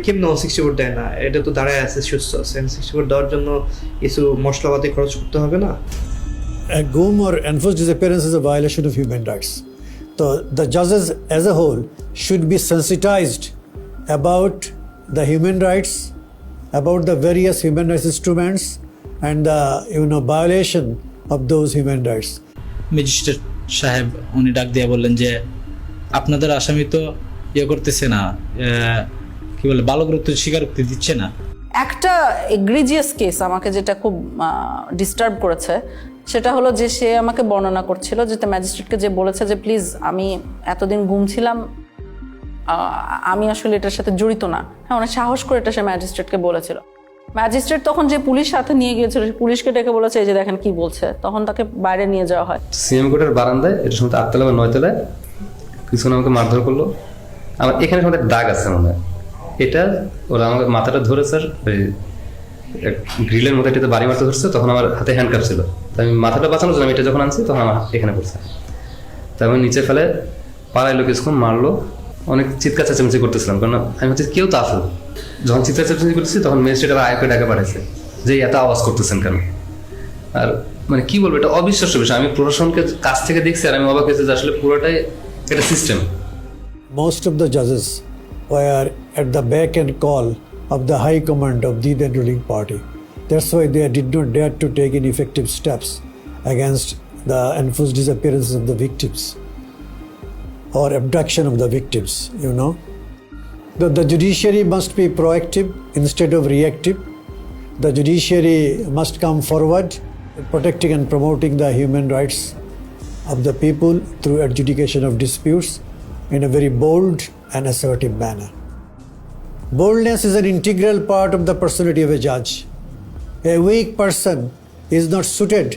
কেমন 164 দেয় না, এটা তো দাঁড়ায় আছে, সুস্থ আছে, 164 দেওয়ার জন্য কিছু মশলাপাতি খরচ করতে হবে না। A guam or enforced disappearance is a violation of human rights. So the judges as a whole should be sensitized about the human rights, about the various human rights instruments and the violation of those human rights. Magistrate সাহেব উনি ডাক দিয়ে বললেন যে আপনাদের আসামি তো ইয়ে করতেছে না, কি বলে বালকরূপ স্বীকারোক্তি দিচ্ছে না। একটা এগ্রিজিয়াস কেস আমাকে যেটা খুব ডিস্টার্ব করেছে সেটা হলো যে সে আমাকে বর্ণনা করছিল যে ম্যাজিস্ট্রেটকে যে বলেছে যে প্লিজ আমি এতদিন ঘুমছিলাম, আমি আসলে এটার সাথে জড়িত না। হ্যাঁ, অনেক সাহস করে এটা সে ম্যাজিস্ট্রেটকে বলেছিল। ম্যাজিস্ট্রেট তখন যে পুলিশ সাথে নিয়ে গিয়েছিল, পুলিশকে ডেকে বলেছে এই যে দেখেন কি বলছে, তখন তাকে বাইরে নিয়ে যাওয়া হয়। সিএম কোর্টের বারান্দায়, এটা সময় 8 তলা বা 9 তলায় কিছু আমাকে মারধর করলো। আমার এখানে আমাদের দাগ আছে মনে হয়, এটা ওরা আমাকে মাথাটা ধরে স্যার ওই গ্রিলের মধ্যে এটাতে বাড়ি মারতে ধরছে, তখন আমার হাতে হ্যান্ডকাপ ছিল। তো আমি মাথাটা বাঁচানোর জন্য আমি এটা যখন আনছি তখন আমার এখানে পড়ছে। তাই আমি নিচে ফেলে পাড়াইলো, কিছুক্ষণ মারলো, অনেক চিৎকার চেঁচামেচি করতেছিলাম, কারণ আমি হচ্ছে কেউ তো আসলো। যখন চিৎকার চেঁচামেচি করতেছি তখন ম্যাজিস্ট্রেট আবার আয়কে ডাকে পাঠাইছে যে এত আওয়াজ করতেছেন কেন। আর মানে কি বলবো, এটা অবিশ্বাস্য বিষয়। আমি প্রশাসনকে কাছ থেকে দেখছি আর আমি অবাক হয়েছি যে আসলে পুরোটাই এটা system. Most of the judges were at the beck and call of the high command of the then ruling party. That's why they did not dare to take any effective steps against the enforced disappearances of the victims or abduction of the victims, you know. The judiciary must be proactive instead of reactive. The judiciary must come forward, protecting and promoting the human rights of the people through adjudication of disputes in a very bold and assertive manner. Boldness is an integral part of the personality of a judge. A weak person is not suited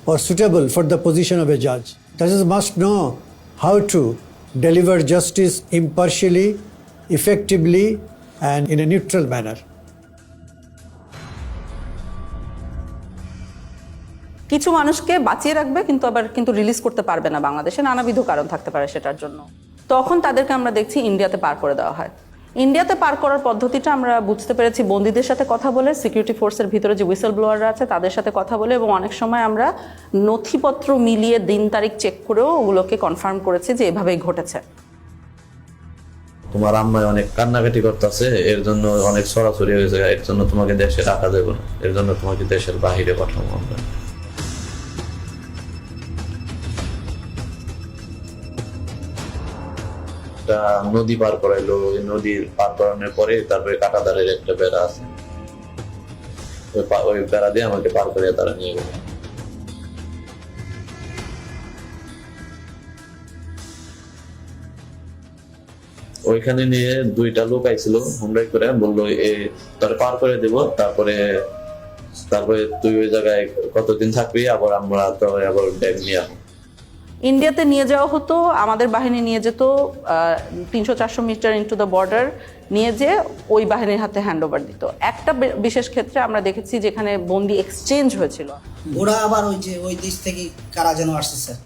or suitable for the position of a judge. Judges must know how to deliver justice impartially, effectively, and in a neutral manner. কিছু মানুষকে বাঁচিয়ে রাখবে কিন্তু আবার release করতে পারবে না বাংলাদেশে, নানাবিধ কারণ থাকতে পারে সেটার জন্য। তখন তাদেরকে আমরা দেখছি ইন্ডিয়াতে পার করে দেওয়া হয়। ইন্ডিয়াতে পার করার পদ্ধতিটা আমরা বুঝতে পেরেছি বন্দীদের সাথে কথা বলে, সিকিউরিটি ফোর্সের ভিতরে যে হুইসেল ব্লোয়াররা আছে তাদের সাথে কথা বলে, এবং অনেক সময় আমরা নথিপত্র মিলিয়ে দিন তারিখ চেক করেও ওগুলোকে কনফার্ম করেছি যে এভাবেই ঘটেছে। তোমার আম্মায় অনেক কান্নাকাটি করতেছে, এর জন্য অনেক সরাসরি হয়েছে, এর জন্য তোমাকে দেশে রাখা যাবে না, এর জন্য তোমাকে দেশের বাহিরে পাঠাবো আমরা। একটা নদী পার করাইলো, ওই নদীর পার করানোর পরে তারপরে কাঁটাদারের একটা বেড়া আছে, ওই বেড়া দিয়ে আমাকে পার করে তারা নিয়ে গেল। ওইখানে নিয়ে 2টা লোক আইছিল হুন্ডাই করে, বললো তোর পার করে দেব, তারপরে তুই ওই জায়গায় কতদিন থাকবি, আবার আমরা তো আবার ব্যাগ নিয়ে আসবো। ইন্ডিয়াতে নিয়ে যাওয়া হতো, আমাদের বাহিনী নিয়ে যেত 300-400 মিটার ইনটু দ্য বর্ডার, নিয়ে যেয়ে ওই বাহিনীর হাতে হ্যান্ড ওভার দিত। একটা বিশেষ ক্ষেত্রে আমরা দেখেছি যেখানে বন্দি এক্সচেঞ্জ হয়েছিল। ওরা আবার ওই দেশ থেকে কারা যেন আসছে স্যার,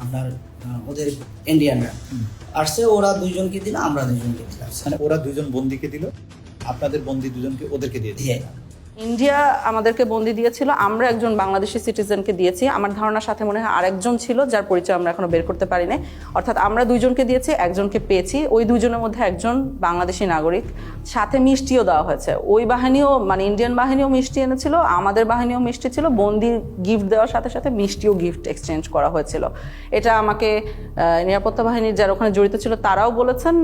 আপনার ওদের ইন্ডিয়ানরা আসছে, ওরা 2জনকে দিল, আমরা 2জনকে দিলাম। মানে ওরা 2জন বন্দীকে দিল, আপনাদের বন্দী 2জনকে ওদেরকে দিয়ে দিল। ইন্ডিয়া আমাদেরকে বন্দি দিয়েছিল, আমরা একজন বাংলাদেশি সিটিজেনকে দিয়েছি। আমার ধারণার সাথে মনে হয় আরেকজন ছিল যার পরিচয় আমরা এখনো বের করতে পারিনি। অর্থাৎ আমরা 2জনকে দিয়েছি, একজনকে পেয়েছি। ওই 2জনের মধ্যে একজন বাংলাদেশি নাগরিক, সাথে মিষ্টিও দেওয়া হয়েছে। ওই বাহিনীও মানে ইন্ডিয়ান বাহিনীও মিষ্টি এনেছিল, আমাদের বাহিনীও মিষ্টি ছিল। বন্দি গিফট দেওয়ার সাথে সাথে মিষ্টিও গিফট এক্সচেঞ্জ করা হয়েছিল। এটা আমাকে নিরাপত্তা বাহিনীর যারা ওখানে জড়িত ছিল তারাও বলেছেন,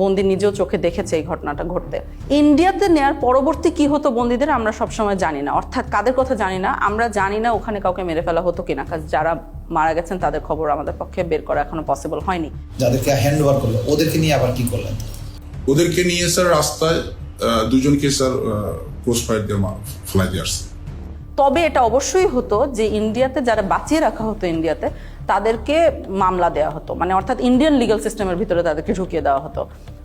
বন্দি নিজেও চোখে দেখেছে এই ঘটনাটা ঘটতে। ইন্ডিয়াতে নেয়ার পরবর্তী কি হতো বন্দি আমরা সবসময় জানি না, অর্থাৎ কাদের কথা জানি না, আমরা জানি না ওখানে কাউকে মেরে ফেলা হতো কিনা, কারণ যারা মারা গেছেন তাদের খবর আমাদের পক্ষে বের করা এখনো পসিবল হয়নি। যাদেরকে হ্যান্ড ওভার করলো ওদেরকে নিয়ে আবার কি করলেন? ওদেরকে নিয়ে স্যার রাস্তায় 2জনকে স্যার ক্রস ফায়ার দিয়ে ফেলাই দিয়ে আসছে। তবে এটা অবশ্যই হতো যে ইন্ডিয়াতে যারা বাঁচিয়ে রাখা হতো ইন্ডিয়াতে তাদেরকে মামলা দেওয়া হতো, মানে অর্থাৎ ইন্ডিয়ান লিগ্যাল সিস্টেমের ভিতরে তাদেরকে ঢুকিয়ে দেওয়া হতো।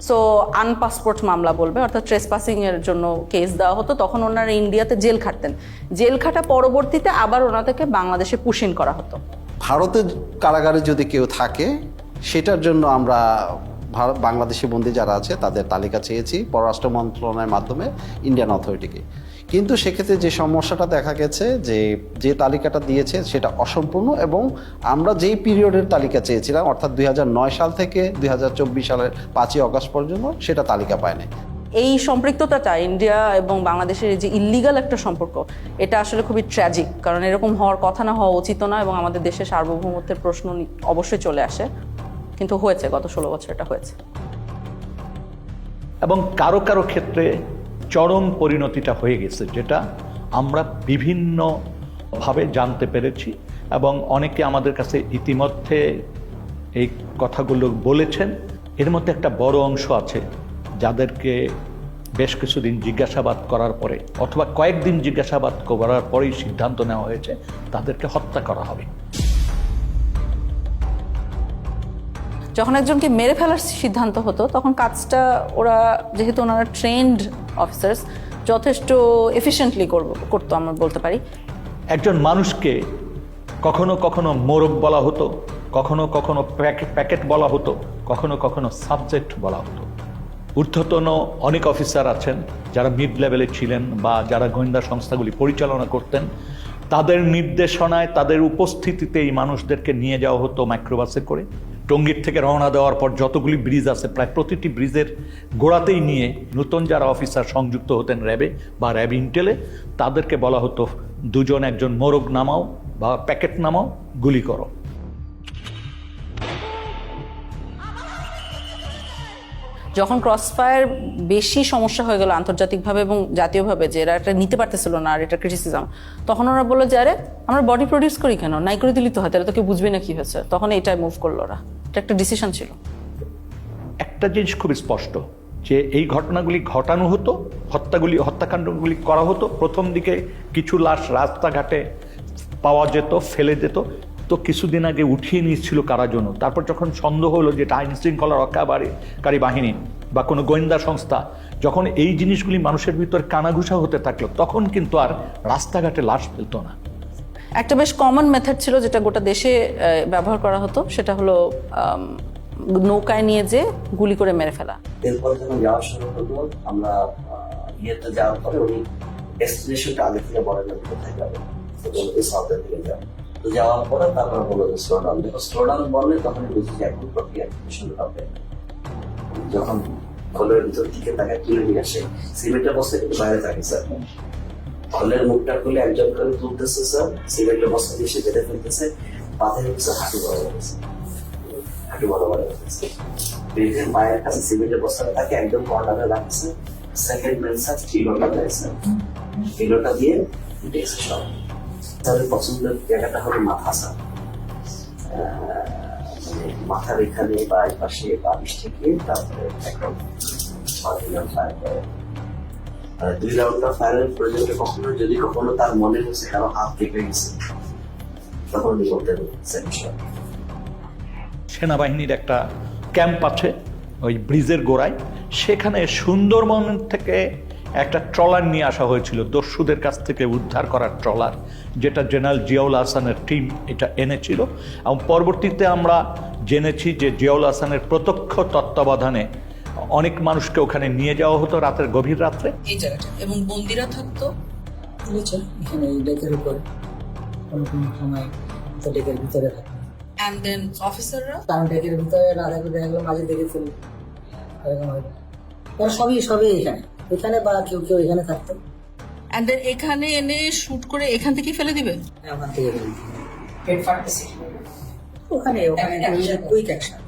সো আনপাসপোর্ট মামলা বলবে, অর্থাৎ ট্রেসপাসিং এর জন্য কেস দেওয়া হতো। তখন ওনারা ইন্ডিয়াতে জেল খাটতেন, জেল খাটা পরবর্তীতে আবার ওনাদেরকে বাংলাদেশে পুশিন করা হতো। ভারতের কারাগারে যদি কেউ থাকে সেটার জন্য আমরা বাংলাদেশি বন্দী যারা আছে তাদের তালিকা চেয়েছি পররাষ্ট্র মন্ত্রণালয়ের মাধ্যমে ইন্ডিয়ান অথরিটিকে। কিন্তু সেক্ষেত্রে যে সমস্যাটা দেখা গেছে যে তালিকাটা দিয়েছে সেটা অসম্পূর্ণ, এবং আমরা যেই পিরিয়ডের তালিকা চেয়েছিলাম অর্থাৎ 2009 সাল থেকে 2024 সালের 5ই অগস্ট পর্যন্ত সেটা তালিকা পায়নি। এই সম্পৃক্ততাটা ইন্ডিয়া এবং বাংলাদেশের যে ইল্লিগাল একটা সম্পর্ক, এটা আসলে খুবই ট্র্যাজিক, কারণ এরকম হওয়ার কথা না, হওয়া উচিত না, এবং আমাদের দেশের সার্বভৌমত্বের প্রশ্ন অবশ্যই চলে আসে, কিন্তু হয়েছে, গত 16 বছর এটা হয়েছে। এবং কারো কারো ক্ষেত্রে চরম পরিণতিটা হয়ে গেছে, যেটা আমরা বিভিন্নভাবে জানতে পেরেছি, এবং অনেকে আমাদের কাছে ইতিমধ্যে এই কথাগুলো বলেছেন। এর মধ্যে একটা বড় অংশ আছে যাদেরকে বেশ কিছুদিন জিজ্ঞাসাবাদ করার পরে অথবা কয়েকদিন জিজ্ঞাসাবাদ করার পরেই সিদ্ধান্ত নেওয়া হয়েছে তাদেরকে হত্যা করা হবে। যখন একজনকে মেরে ফেলার সিদ্ধান্ত হতো তখন কাজটা ওরা, যেহেতু ওনারা ট্রেন্ড অফিসার্স, যথেষ্ট এফিশিয়েন্টলি করতো আমরা বলতে পারি। একজন মানুষকে কখনো কখনো মোরগ বলা হতো, কখনো কখনো প্যাকেট বলা হতো, কখনো কখনো সাবজেক্ট বলা হতো। ঊর্ধ্বতন অনেক অফিসার আছেন যারা মিড লেভেলে ছিলেন বা যারা গোয়েন্দা সংস্থাগুলি পরিচালনা করতেন, তাদের নির্দেশনায়, তাদের উপস্থিতিতে এই মানুষদেরকে নিয়ে যাওয়া হতো মাইক্রোবাসে করে। টঙ্গীর থেকে রওনা দেওয়ার পর যতগুলি ব্রিজ আছে প্রায় প্রতিটি ব্রিজের গোড়াতেই নিয়ে নতুন যারা অফিসার সংযুক্ত হতেন র্যাবে বা র্যাব ইন্টেলে, তাদেরকে বলা হতো দুজন একজন মোরগ নামাও বা প্যাকেট নামাও, গুলি করো। যখন ক্রসফায়ার বেশি সমস্যা হয়ে গেল আন্তর্জাতিকভাবে এবং জাতীয়ভাবে, যে এরা এটা নিতে পারতেছিল না আর এটা ক্রিটিসিজম, তখন ওরা বললো যে আরে আমরা বডি প্রডিউস করি কেন, নাই করে দিলি তো হয়, তাহলে তো কেউ বুঝবে না কি হয়েছে। তখন এটাই মুভ করলো ওরা, এটা একটা ডিসিশন ছিল। একটা জিনিস খুব স্পষ্ট যে এই ঘটনাগুলি ঘটানো হতো, হত্যাকাণ্ডগুলি করা হতো। প্রথম দিকে কিছু লাশ রাস্তাঘাটে পাওয়া যেত, ফেলে যেত, তো কিছুদিন আগে উঠিয়ে নিয়েছিল কারা জন্য। তারপর যখন সন্দেহ হলো যে এটা আইন শৃঙ্খলা রক্ষাকারী বাহিনী বা কোনো গোয়েন্দা সংস্থা, যখন এই জিনিসগুলি মানুষের ভিতর কানাঘুষা হতে থাকলো, তখন কিন্তু আর রাস্তাঘাটে লাশ ফেলতো না। একটা বেশ কমন মেথড ছিল যেটা গোটা দেশে ব্যবহার করা হতো, সেটা হলো নৌকায় নিয়ে যে গুলি করে মেরে ফেলা। এরপরে যখন যাওয়া শুরু করলো, আমরা ইয়েতে যাওয়ার পরে উনি ডেস্টিনেশনটা আগে থেকে বলেন না কোথায় যাবে, সাউথের দিকে যাবে। তো যাওয়ার পরে তারপর বললো যে স্লো ডাউন, দেখো স্লো ডাউন বললে তখনই বুঝি যে এখন প্রক্রিয়া শুরু হবে। যখন খোলের ভিতর দিকে তাকে তুলে নিয়ে আসে, সিমেন্টের বস্তা কিন্তু বাইরে থাকে স্যার, খোলের মুখটা খুলে একজন করে তুলতেছে স্যার, সিমেন্টের বস্তা দিয়ে সে বেঁধে ফেলতেছে, পাথর হচ্ছে হাঁটু বড় গেছে, হাঁটু বড় গেছে। বেঁধে মায়ের কাছে সিমেন্টের বস্তাটা তাকে একদম কর্নারে রাখছে, সেকেন্ড ম্যান স্যার কিলোটা দেয় স্যার, কিলোটা দিয়ে উঠেছে সব। তাদের পছন্দের জায়গাটা হলো মাথা স্যার, মাথার এখানে বা পাশে বালিশ থেকে তারপরে একদম 5 রাউন্ড ফায়ার করে। 2 রাউন্ডটা ফায়ারের পর্যন্ত কখনো তার মনে হচ্ছে কারো হাত কেটে গেছে, তখন উনি বলতে সেনাবাহিনীর একটা ক্যাম্প আছে ওই ব্রিজের গোড়ায়, সেখানে সুন্দরবন থেকে একটা ট্রলার নিয়ে আসা হয়েছিল, দস্যুদের কাছ থেকে উদ্ধার করার ট্রলার, যেটা জেনারেল জিয়াউল হাসানের টিম এটা এনেছিল। এবং পরবর্তীতে আমরা জেনেছি যে জিয়াউল হাসানের প্রত্যক্ষ তত্ত্বাবধানে অনেক মানুষকে ওখানে নিয়ে যাওয়া হতো রাতের গভীর রাত্রে। এই জায়গাটা এবং বন্দিরা থাকতো বুঝছেন এখানে এই ডেকের উপরে, কোনো সময় তো ডেকের ভিতরে থাকতো। অ্যান্ড দেন অফিসাররা তার ডেকের ভিতরে না থাকলে দেখা গেলো মাঝে দেখেছিল এরকম হয়, ওরা সবই এখানে বা কেউ এখানে থাকতো। অ্যান্ড দেন এখানে এনে শুট করে এখান থেকে ফেলে দিবে, ওখান থেকে পেট ফাটতেছে ওখানে কুইক অ্যাকশন।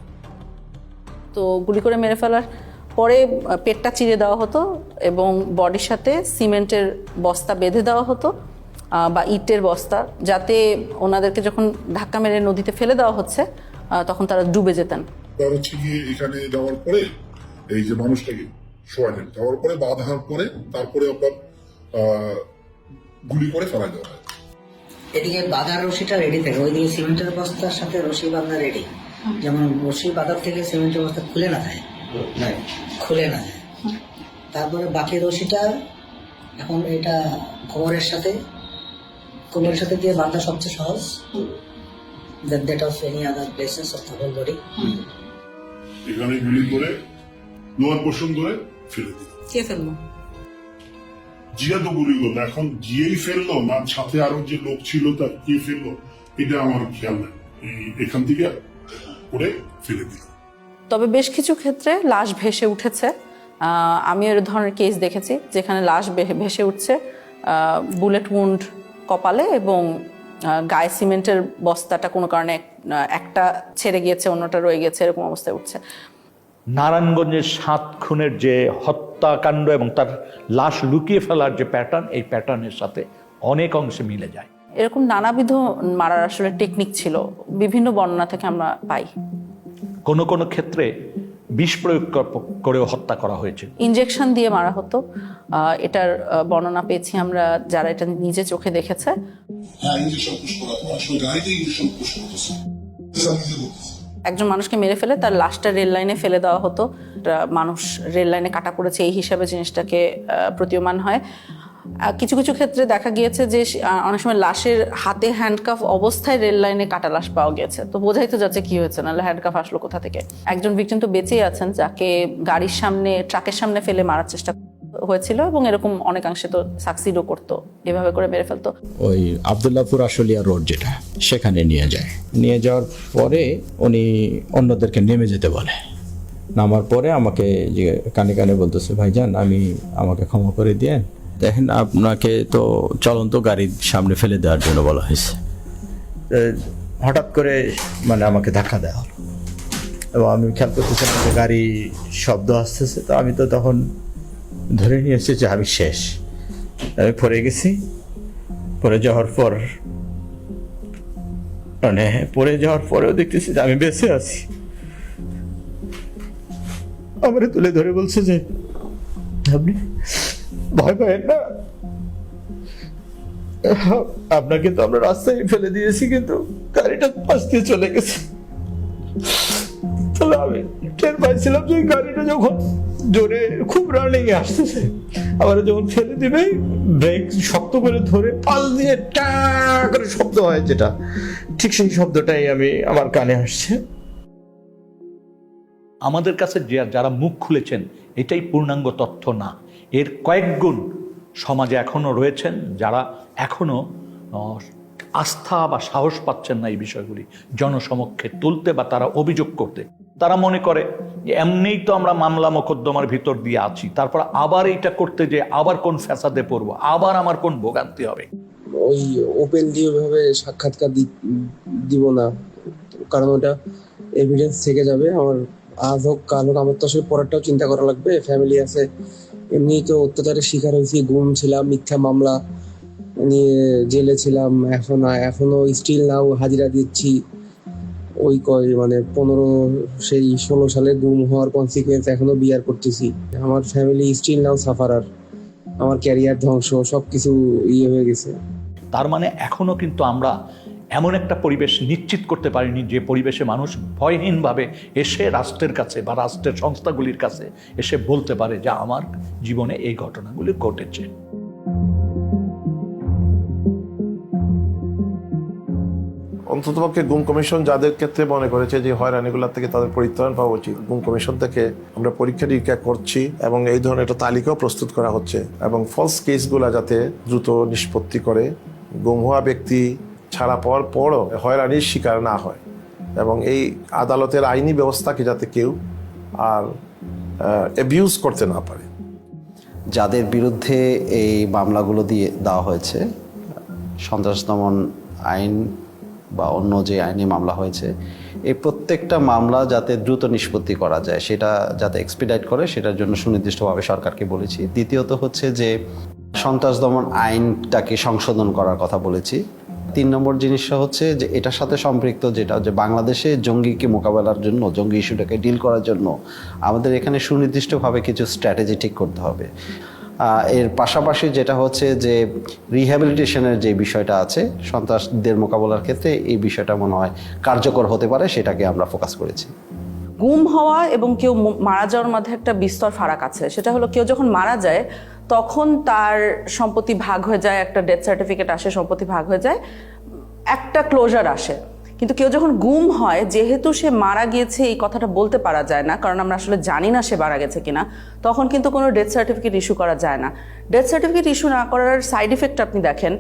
তো গুলি করে মেরে ফেলার পরে পেটটা চিরে দেওয়া হতো এবং বডির সাথে সিমেন্টের বস্তা বেঁধে দেওয়া হতো বা ইটের বস্তা, যাতে ওনাদেরকে যখন ধাক্কা মেরে নদীতে ফেলে দেওয়া হচ্ছে তখন তারা ডুবে যেতেন। হচ্ছে কি এখানে যাওয়ার পরে এই যে মানুষটাকে শোয়ালেন, যাওয়ার পরে বাঁধার পরে তারপরে আপনার গুলি করে ফেলা দেওয়া হয়। এদিকে বাঁধার রশিটা রেডি থাকে, ওইদিকে সিমেন্টের বস্তার সাথে রশি বাঁধা রেডি, যেমন রশি বাঁধার থেকে সিমেন্টের বস্তা খুলে না যায়। তারপরে বাকি রশিটা এখন এটা কোমরের সাথে দিয়ে বাঁধা সবচেয়ে সহজ, that of any other places of the whole body. এখানে গুলি করে লোয়ার পোর্শন ধরে ফেলে দিল। কে ফেললো? জিয়া তো গুলি করলো, এখন জিয়েই ফেললো না সাথে আরো যে লোক ছিল তার কে ফেললো এটা আমার খেয়াল নেই, এখান থেকে করে ফেলে দিল। তবে বেশ কিছু ক্ষেত্রে লাশ ভেসে উঠেছে আমি এর ধরনের কেস দেখেছি যেখানে লাশ ভেসে উঠছে, বুলেট উন্ড কপালে এবং গায়ে সিমেন্টের বস্তাটা কোনো কারণে একটা ছেড়ে গিয়েছে, অন্যটা রয়ে গেছে, এরকম অবস্থায় উঠছে। নারায়ণগঞ্জের 7 খুনের যে হত্যাকাণ্ড এবং তার লাশ লুকিয়ে ফেলার যে প্যাটার্ন, এই প্যাটার্নের সাথে অনেক অংশে মিলে যায়। এরকম নানাবিধ মারার আসলে টেকনিক ছিল, বিভিন্ন বর্ণনা থেকে আমরা পাই। কোনো কোনো ক্ষেত্রে বিষ প্রয়োগ করেও হত্যা করা হয়েছে। ইনজেকশন দিয়ে মারা হতো, এটার বর্ণনা পেয়েছি আমরা যারা এটা নিজে চোখে দেখেছে। একজন মানুষকে মেরে ফেলে তার লাশটা রেল লাইনে ফেলে দেওয়া হতো, মানুষ রেল লাইনে কাটা পড়েছে এই হিসাবে জিনিসটাকে প্রতীয়মান হয়। কিছু কিছু ক্ষেত্রে দেখা গিয়েছে যে অনেক সময় লাশের হাতে হ্যান্ডকাফ অবস্থায় রেল লাইনে কাটা লাশ পাওয়া গেছে, তো বোঝাই তো যাচ্ছে কি হয়েছে, নাহলে হ্যান্ডকাফ আসলো কোথা থেকে। একজন ভিকটিম তো বেঁচেই আছেন যাকে গাড়ির সামনে, ট্রাকের সামনে ফেলে মারার চেষ্টা হয়েছিল এবং এরকম অনেকাংশে তো সাকসিডও করতো, এভাবে করে মেরে ফেলতো। ওই আবদুল্লাহপুর আশুলিয়া রোড যেটা, সেখানে নিয়ে যায়। নিয়ে যাওয়ার পরে উনি অন্যদেরকে নেমে যেতে বলে। নামার পরে আমাকে যে কানে কানে বলতেছে, ভাইজান আমাকে ক্ষমা করে দিয়েন, দেখেন আপনাকে তো চলন্ত গাড়ির সামনে ফেলে দেওয়ার জন্য বলা হয়েছে। হঠাৎ করে মানে আমাকে ধাক্কা দেওয়া হলো এবং আমি খেয়াল করতেছিলাম যে গাড়ি শব্দ আসতেছে, তো আমি তো তখন ধরে নিয়েছি যে আমি শেষ, আমি পড়ে গেছি। পড়ে যাওয়ার পর মানে পড়ে যাওয়ার পরেও দেখতেছি যে আমি বেঁচে আছি। আমারে তুলে ধরে বলছে যে আপনি ভয় পাবেন না, আপনাকে তো আমরা রাস্তায় ফেলে দিয়েছি কিন্তু গাড়িটা পাশ দিয়ে চলে গেছে। তবে আমি টের পাইছিলাম যে গাড়িটা যখন জোরে খুব রানিং এ আসতেছে, আবার যখন ফেলে দিবে ব্রেক শক্ত করে ধরে পাল দিয়ে টা করে শব্দ হয়, যেটা ঠিক সেই শব্দটাই আমার কানে আসছে। আমাদের কাছে যারা মুখ খুলেছেন এটাই পূর্ণাঙ্গ তথ্য না, এর কয়েক গুণ সমাজে এখনো রয়েছেন যারা এখনো আস্থা বা সাহস পাচ্ছেন না এই বিষয়গুলি জনসমক্ষে তুলতে বা তারা অভিযোগ করতে। তারা মনে করে যে এমনিই তো আমরা মামলা মোকদ্দমার ভিতর দিয়ে আছি, তারপর আবার এইটা করতে যে আবার কোন ফ্যাসাদে পড়বো, আবার আমার কোন ভোগান্তি হবে। ওই ওপেনলি ওইভাবে সাক্ষাৎকার দিব না, কারণ ওটা এভিডেন্স থেকে যাবে। আমার আজ হোক কাল হোক আমার তো আসলে পরেরটাও চিন্তা করা লাগবে, ফ্যামিলি আছে। এমনি তো অত্যাচারের শিকার হয়েছি, গুম ছিলাম, মিথ্যা মামলা নিয়ে জেলে ছিলাম, এখনো স্টিল নাও হাজিরা দিচ্ছি। ওই 16 সালে গুম হওয়ার কনসিকুয়েন্স এখনো বিয়ার করতেছি। আমার ফ্যামিলি স্টিল নাও সাফারার, আমার ক্যারিয়ার ধ্বংস, সবকিছু হয়ে গেছে। তার মানে এখনো কিন্তু আমরা এমন একটা পরিবেশ নিশ্চিত করতে পারিনি যে পরিবেশে মানুষ ভয়হীনভাবে এসে রাষ্ট্রের কাছে বা রাষ্ট্রের সংস্থাগুলির কাছে এসে বলতে পারে যে আমার জীবনে এই ঘটনাগুলি ঘটেছে। অন্ততপক্ষে গুম কমিশন যাদের ক্ষেত্রে মনে করেছে যে হয়রানিগুলোর থেকে তাদের পরিত্রাণ পাওয়া উচিত, গুম কমিশন থেকে আমরা পরীক্ষা নিরীক্ষা করছি এবং এই ধরনের একটা তালিকাও প্রস্তুত করা হচ্ছে এবং ফলস কেসগুলো যাতে দ্রুত নিষ্পত্তি করে, গুম হওয়া ব্যক্তি ছাড়া পাওয়ার পরও হয়রানির শিকার না হয় এবং এই আদালতের আইনি ব্যবস্থাকে যাতে কেউ আর অ্যাবিউজ করতে না পারে। যাদের বিরুদ্ধে এই মামলাগুলো দিয়ে দেওয়া হয়েছে, সন্ত্রাস দমন আইন বা অন্য যে আইনি মামলা হয়েছে, এই প্রত্যেকটা মামলা যাতে দ্রুত নিষ্পত্তি করা যায়, সেটা যাতে এক্সপিডাইট করে, সেটার জন্য সুনির্দিষ্টভাবে সরকারকে বলেছি। দ্বিতীয়ত হচ্ছে যে সন্ত্রাস দমন আইনটাকে সংশোধন করার কথা বলেছি। 3 নম্বর জিনিসটা হচ্ছে যে এটার সাথে সম্পৃক্ত যেটা যে বাংলাদেশে জঙ্গিকে মোকাবেলার জন্য, জঙ্গি ইস্যুটাকে ডিল করার জন্য আমাদের এখানে সুনির্দিষ্টভাবে কিছু স্ট্র্যাটেজি ঠিক করতে হবে। এর পাশাপাশি যেটা হচ্ছে যে রিহ্যাবিলিটেশনের যে বিষয়টা আছে সন্ত্রাসদের মোকাবেলার ক্ষেত্রে, এই বিষয়টা মনে হয় কার্যকর হতে পারে, সেটাকে আমরা ফোকাস করেছি। গুম হওয়া এবং কেউ মারা যাওয়ার মধ্যে একটা বিস্তর ফারাক আছে। সেটা হলো কেউ যখন মারা যায় তখন তার সম্পত্তি ভাগ হয়ে যায়, একটা ডেথ সার্টিফিকেট আসে, সম্পত্তি ভাগ হয়ে যায়, একটা ক্লোজার আসে। কিন্তু কেউ যখন গুম হয়, যেহেতু সে মারা গিয়েছে এই কথাটা বলতে পারা যায় না, কারণ আমরা আসলে জানি না সে মারা গেছে কিনা, তখন কিন্তু কোনো ডেথ সার্টিফিকেট ইস্যু করা যায় না। ডেথ সার্টিফিকেট ইস্যু না করার সাইড ইফেক্ট আপনি দেখেন,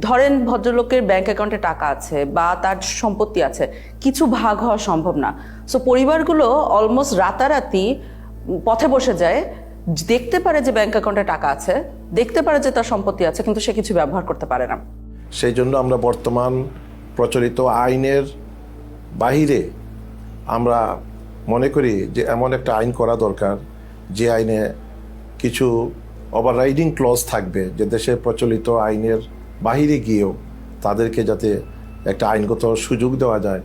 ধরেন ভদ্রলোকের ব্যাংক অ্যাকাউন্টে টাকা আছে বা তার সম্পত্তি আছে, কিছু ভাগ হওয়া সম্ভব না। সো পরিবারগুলো অলমোস্ট রাতারাতি পথে বসে যায় দেখতে পারে যে ব্যাংক অ্যাকাউন্টে টাকা আছে, দেখতে পারে যে তার সম্পত্তি আছে, কিন্তু সে কিছু ব্যবহার করতে পারে না। সেই জন্য আমরা বর্তমান প্রচলিত আইনের বাহিরে আমরা মনে করি যে এমন একটা আইন করা দরকার যে আইনে কিছু ওভাররাইডিং ক্লজ থাকবে, যে দেশের প্রচলিত আইনের বাহিরে গিয়েও তাদেরকে যাতে একটা আইনগত সুযোগ দেওয়া যায়।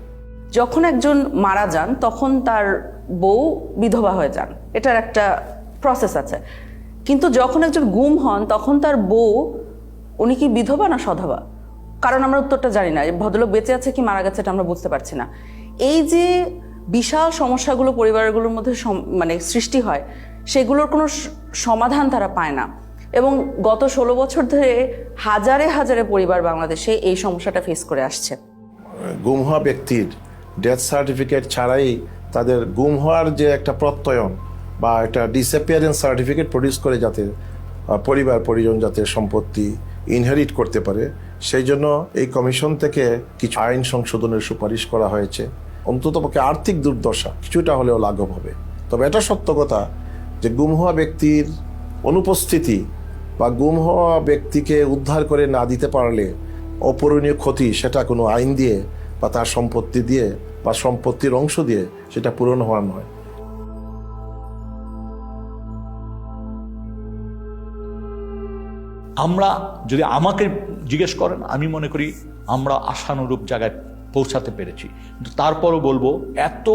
যখন একজন মারা যান তখন তার বউ বিধবা হয়ে যান, এটার একটা প্রসেস আছে। কিন্তু যখন একজন গুম হন তখন তার বউ, উনি কি বিধবা না সধবা? কারণ আমরা উত্তরটা জানি না। ভদ্রলোক বেঁচে আছে কি মারা গেছে এটা আমরা বুঝতে পারছি না। এই যে বিশাল সমস্যাগুলো পরিবারগুলোর মধ্যে মানে সৃষ্টি হয়, সেগুলোর কোনো সমাধান তারা পায় না। এবং গত 16 বছর ধরে হাজারে হাজারে পরিবার বাংলাদেশে এই সমস্যাটা ফেস করে আসছে। গুম হওয়া ব্যক্তির ডেথ সার্টিফিকেট ছাড়াই তাদের গুম হওয়ার যে একটা প্রত্যয়ন বা একটা ডিসঅ্যাপিয়ারেন্স সার্টিফিকেট প্রডিউস করে যাতে পরিবার পরিজন যাতে সম্পত্তি ইনহেরিট করতে পারে, সেই জন্য এই কমিশন থেকে কিছু আইন সংশোধনের সুপারিশ করা হয়েছে। অন্ততপক্ষে আর্থিক দুর্দশা কিছুটা হলেও লাঘব হবে। তবে এটা সত্য কথা যে গুম হওয়া ব্যক্তির অনুপস্থিতি বা গুম হওয়া ব্যক্তিকে উদ্ধার করে না দিতে পারলে অপূরণীয় ক্ষতি সেটা কোনো আইন দিয়ে বা তার সম্পত্তি দিয়ে বা সম্পত্তির অংশ দিয়ে সেটা পূরণ হওয়ার নয়। আমরা যদি আমাকে জিজ্ঞেস করেন, আমি মনে করি আমরা আশানুরূপ জায়গায় পৌঁছাতে পেরেছি। কিন্তু তারপরও বলবো, এত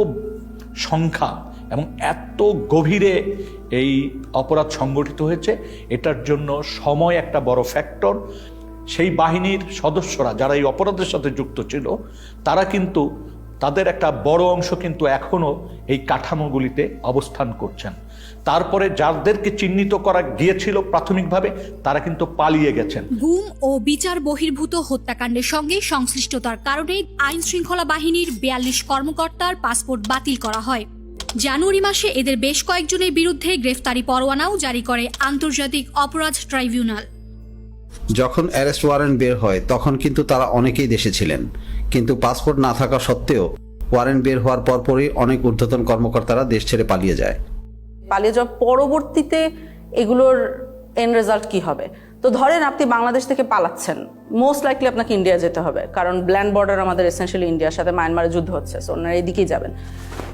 সংখ্যা এবং এত গভীরে এই অপরাধ সংগঠিত হয়েছে, এটার জন্য সময় একটা বড় ফ্যাক্টর। সেই বাহিনীর সদস্যরা যারা এই অপরাধের সাথে যুক্ত ছিল, তারা কিন্তু তাদের একটা বড় অংশ কিন্তু এখনো এই কাঠামোগুলিতে অবস্থান করছেন। তারপরে যাদেরকে চিহ্নিত করা গিয়েছিল প্রাথমিকভাবে, তারা কিন্তু পালিয়ে গেছেন। গুম ও বিচার বহির্ভূত হত্যাকাণ্ডের সঙ্গে সংশ্লিষ্টতার কারণে আইন শৃঙ্খলা বাহিনীর 42 কর্মকর্তার পাসপোর্ট বাতিল করা হয়। জানুয়ারি মাসে এদের বেশ কয়েকজনের বিরুদ্ধে গ্রেফতারি পরোয়ানাও জারি করে আন্তর্জাতিক অপরাধ ট্রাইব্যুনাল। যখন অ্যারেস্ট ওয়ারেন্ট বের হয় তখন কিন্তু তারা অনেকেই দেশে ছিলেন, কিন্তু পাসপোর্ট না থাকা সত্ত্বেও ওয়ারেন্ট বের হওয়ার পরপরই অনেক ঊর্ধ্বতন কর্মকর্তারা দেশ ছেড়ে পালিয়ে যায়। পালিয়ে যাওয়ার পরবর্তীতে এগুলোর এন্ড রেজাল্ট কি হবে? তো ধরেন আপনি বাংলাদেশ থেকে পালাচ্ছেন, মোস্ট লাইকলি আপনাকে ইন্ডিয়া যেতে হবে, কারণ ল্যান্ড বর্ডার আমাদের এসেনশিয়ালি ইন্ডিয়ার সাথে মায়ানমারের যুদ্ধ হচ্ছে, সো ওনারা এদিকেই যাবেন।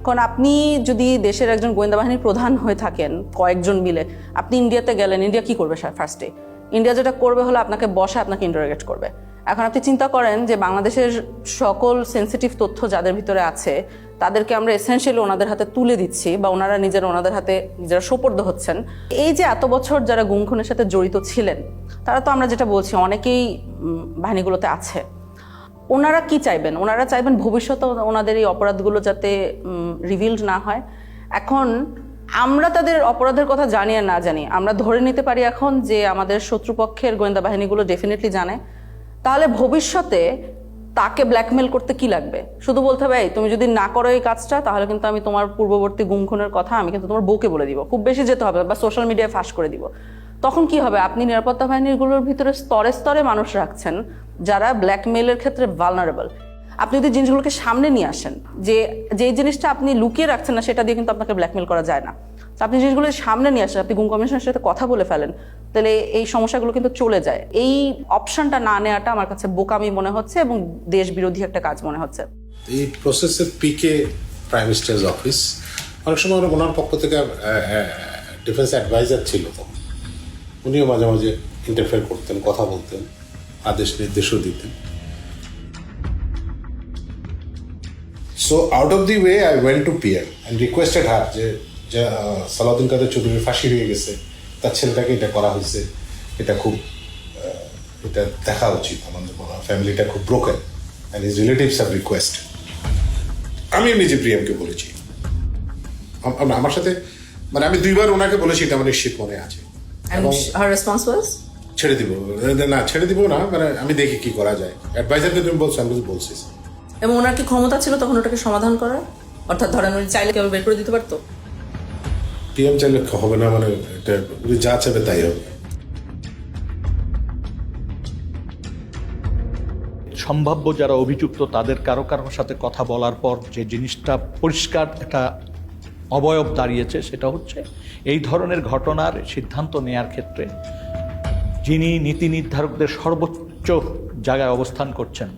কারণ আপনি যদি দেশের একজন গোয়েন্দা বাহিনীর প্রধান হয়ে থাকেন, কয়েকজন মিলে আপনি ইন্ডিয়াতে গেলেন, ইন্ডিয়া কি করবে ফার্স্টে? ইন্ডিয়া যেটা করবে হলো আপনাকে বসে আপনাকে ইন্টারোগেট করবে। এখন আপনি চিন্তা করেন যে বাংলাদেশের সকল সেন্সিটিভ তথ্য যাদের ভিতরে আছে তাদেরকে আমরা এসেনশিয়ালি ওনাদের হাতে তুলে দিচ্ছি, বা ওনারা ওনাদের হাতে নিজেরা সোপর্দ হচ্ছেন। এই যে এত বছর যারা গুম খুনের সাথে জড়িত ছিলেন, তারা তো আমরা যেটা বলছি অনেকেই বাহিনীগুলোতে আছে। ওনারা কি চাইবেন? ওনারা চাইবেন ভবিষ্যতে ওনাদের এই অপরাধগুলো যাতে রিভিলড না হয়। এখন আমরা তাদের অপরাধের কথা জানি আর না জানি, আমরা ধরে নিতে পারি এখন যে আমাদের শত্রুপক্ষের গোয়েন্দা বাহিনীগুলো ডেফিনেটলি জানে। তাহলে ভবিষ্যতে তাকে ব্ল্যাকমেল করতে কি লাগবে? শুধু বলতে হবে, এই তুমি যদি না করো এই কাজটা, তাহলে কিন্তু আমি তোমার পূর্ববর্তী গুম খুনের কথা আমি কিন্তু তোমার বউকে বলে দিব, খুব বেশি যেতে হবে, বা সোশ্যাল মিডিয়ায় ফাঁস করে দিব। তখন কি হবে? আপনি নিরাপত্তা বাহিনীগুলোর ভিতরে স্তরে স্তরে মানুষ রাখছেন যারা ব্ল্যাকমেলের ক্ষেত্রে ভালনারেবল। আপনি যদি জিনিসগুলোকে সামনে নিয়ে আসেন, যে জিনিসটা আপনি লুকিয়ে রাখছেন না, সেটা দিয়ে কিন্তু আপনাকে ব্ল্যাকমেল করা যায় না। তো আপনি জিনিসগুলো সামনে নিয়ে আসেন, আপনি গুম কমিশনের সাথে কথা বলে ফেলেন, তাহলে এই সমস্যাগুলো কিন্তু চলে যায়। এই অপশনটা না নেওয়াটা আমার কাছে বোকামি মনে হচ্ছে এবং দেশ বিরোধী একটা কাজ মনে হচ্ছে। এই প্রসেসের পিকে প্রাইম মিনিস্টার্স অফিস, অনেক সময় ওনার পক্ষ থেকে ডিফেন্স অ্যাডভাইজার ছিল, তখন উনিও মাঝে মাঝে ইন্টারফেয়ার করতেন, কথা বলতেন, আদেশ নির্দেশও দিতেন। So out of the way I went to PM and requested her যে সালাউদ্দিন কাদের চৌধুরীর ফাঁসি হয়ে গেছে, তার ছেলেটাকে এটা করা হয়েছে, এটা খুব এটা দেখা উচিত, আমাদের ফ্যামিলিটা খুব broken and his relatives have requested। আমি নিজে প্রিয়ামকে বলেছি, আমার সাথে মানে আমি 2 বার ওনাকে বলেছি, এটা আমার নিশ্চিত মনে আছে। And her response was ছেড়ে দিব না, মানে আমি দেখি কি করা যায়। অ্যাডভাইজারকে তুমি বলছো, আমি বলছি। এবং ওনার কি ক্ষমতা ছিল তখন ওটাকে সমাধান করার? অর্থাৎ ধরেন উনি চাইলে কেউ বের করে দিতে পারতো? পিএম চাইলে হবে না, মানে এটা উনি যা চাইবে তাই হবে। সম্ভাব্য যারা অভিযুক্ত তাদের কারো সাথে কথা বলার পর যে জিনিসটা পরিষ্কার একটা অবয়ব দাঁড়িয়েছে, সেটা হচ্ছে এই ধরনের ঘটনার সিদ্ধান্ত নেয়ার ক্ষেত্রে যিনি নীতি নির্ধারকদের সর্বোচ্চ জায়গায় অবস্থান করছেন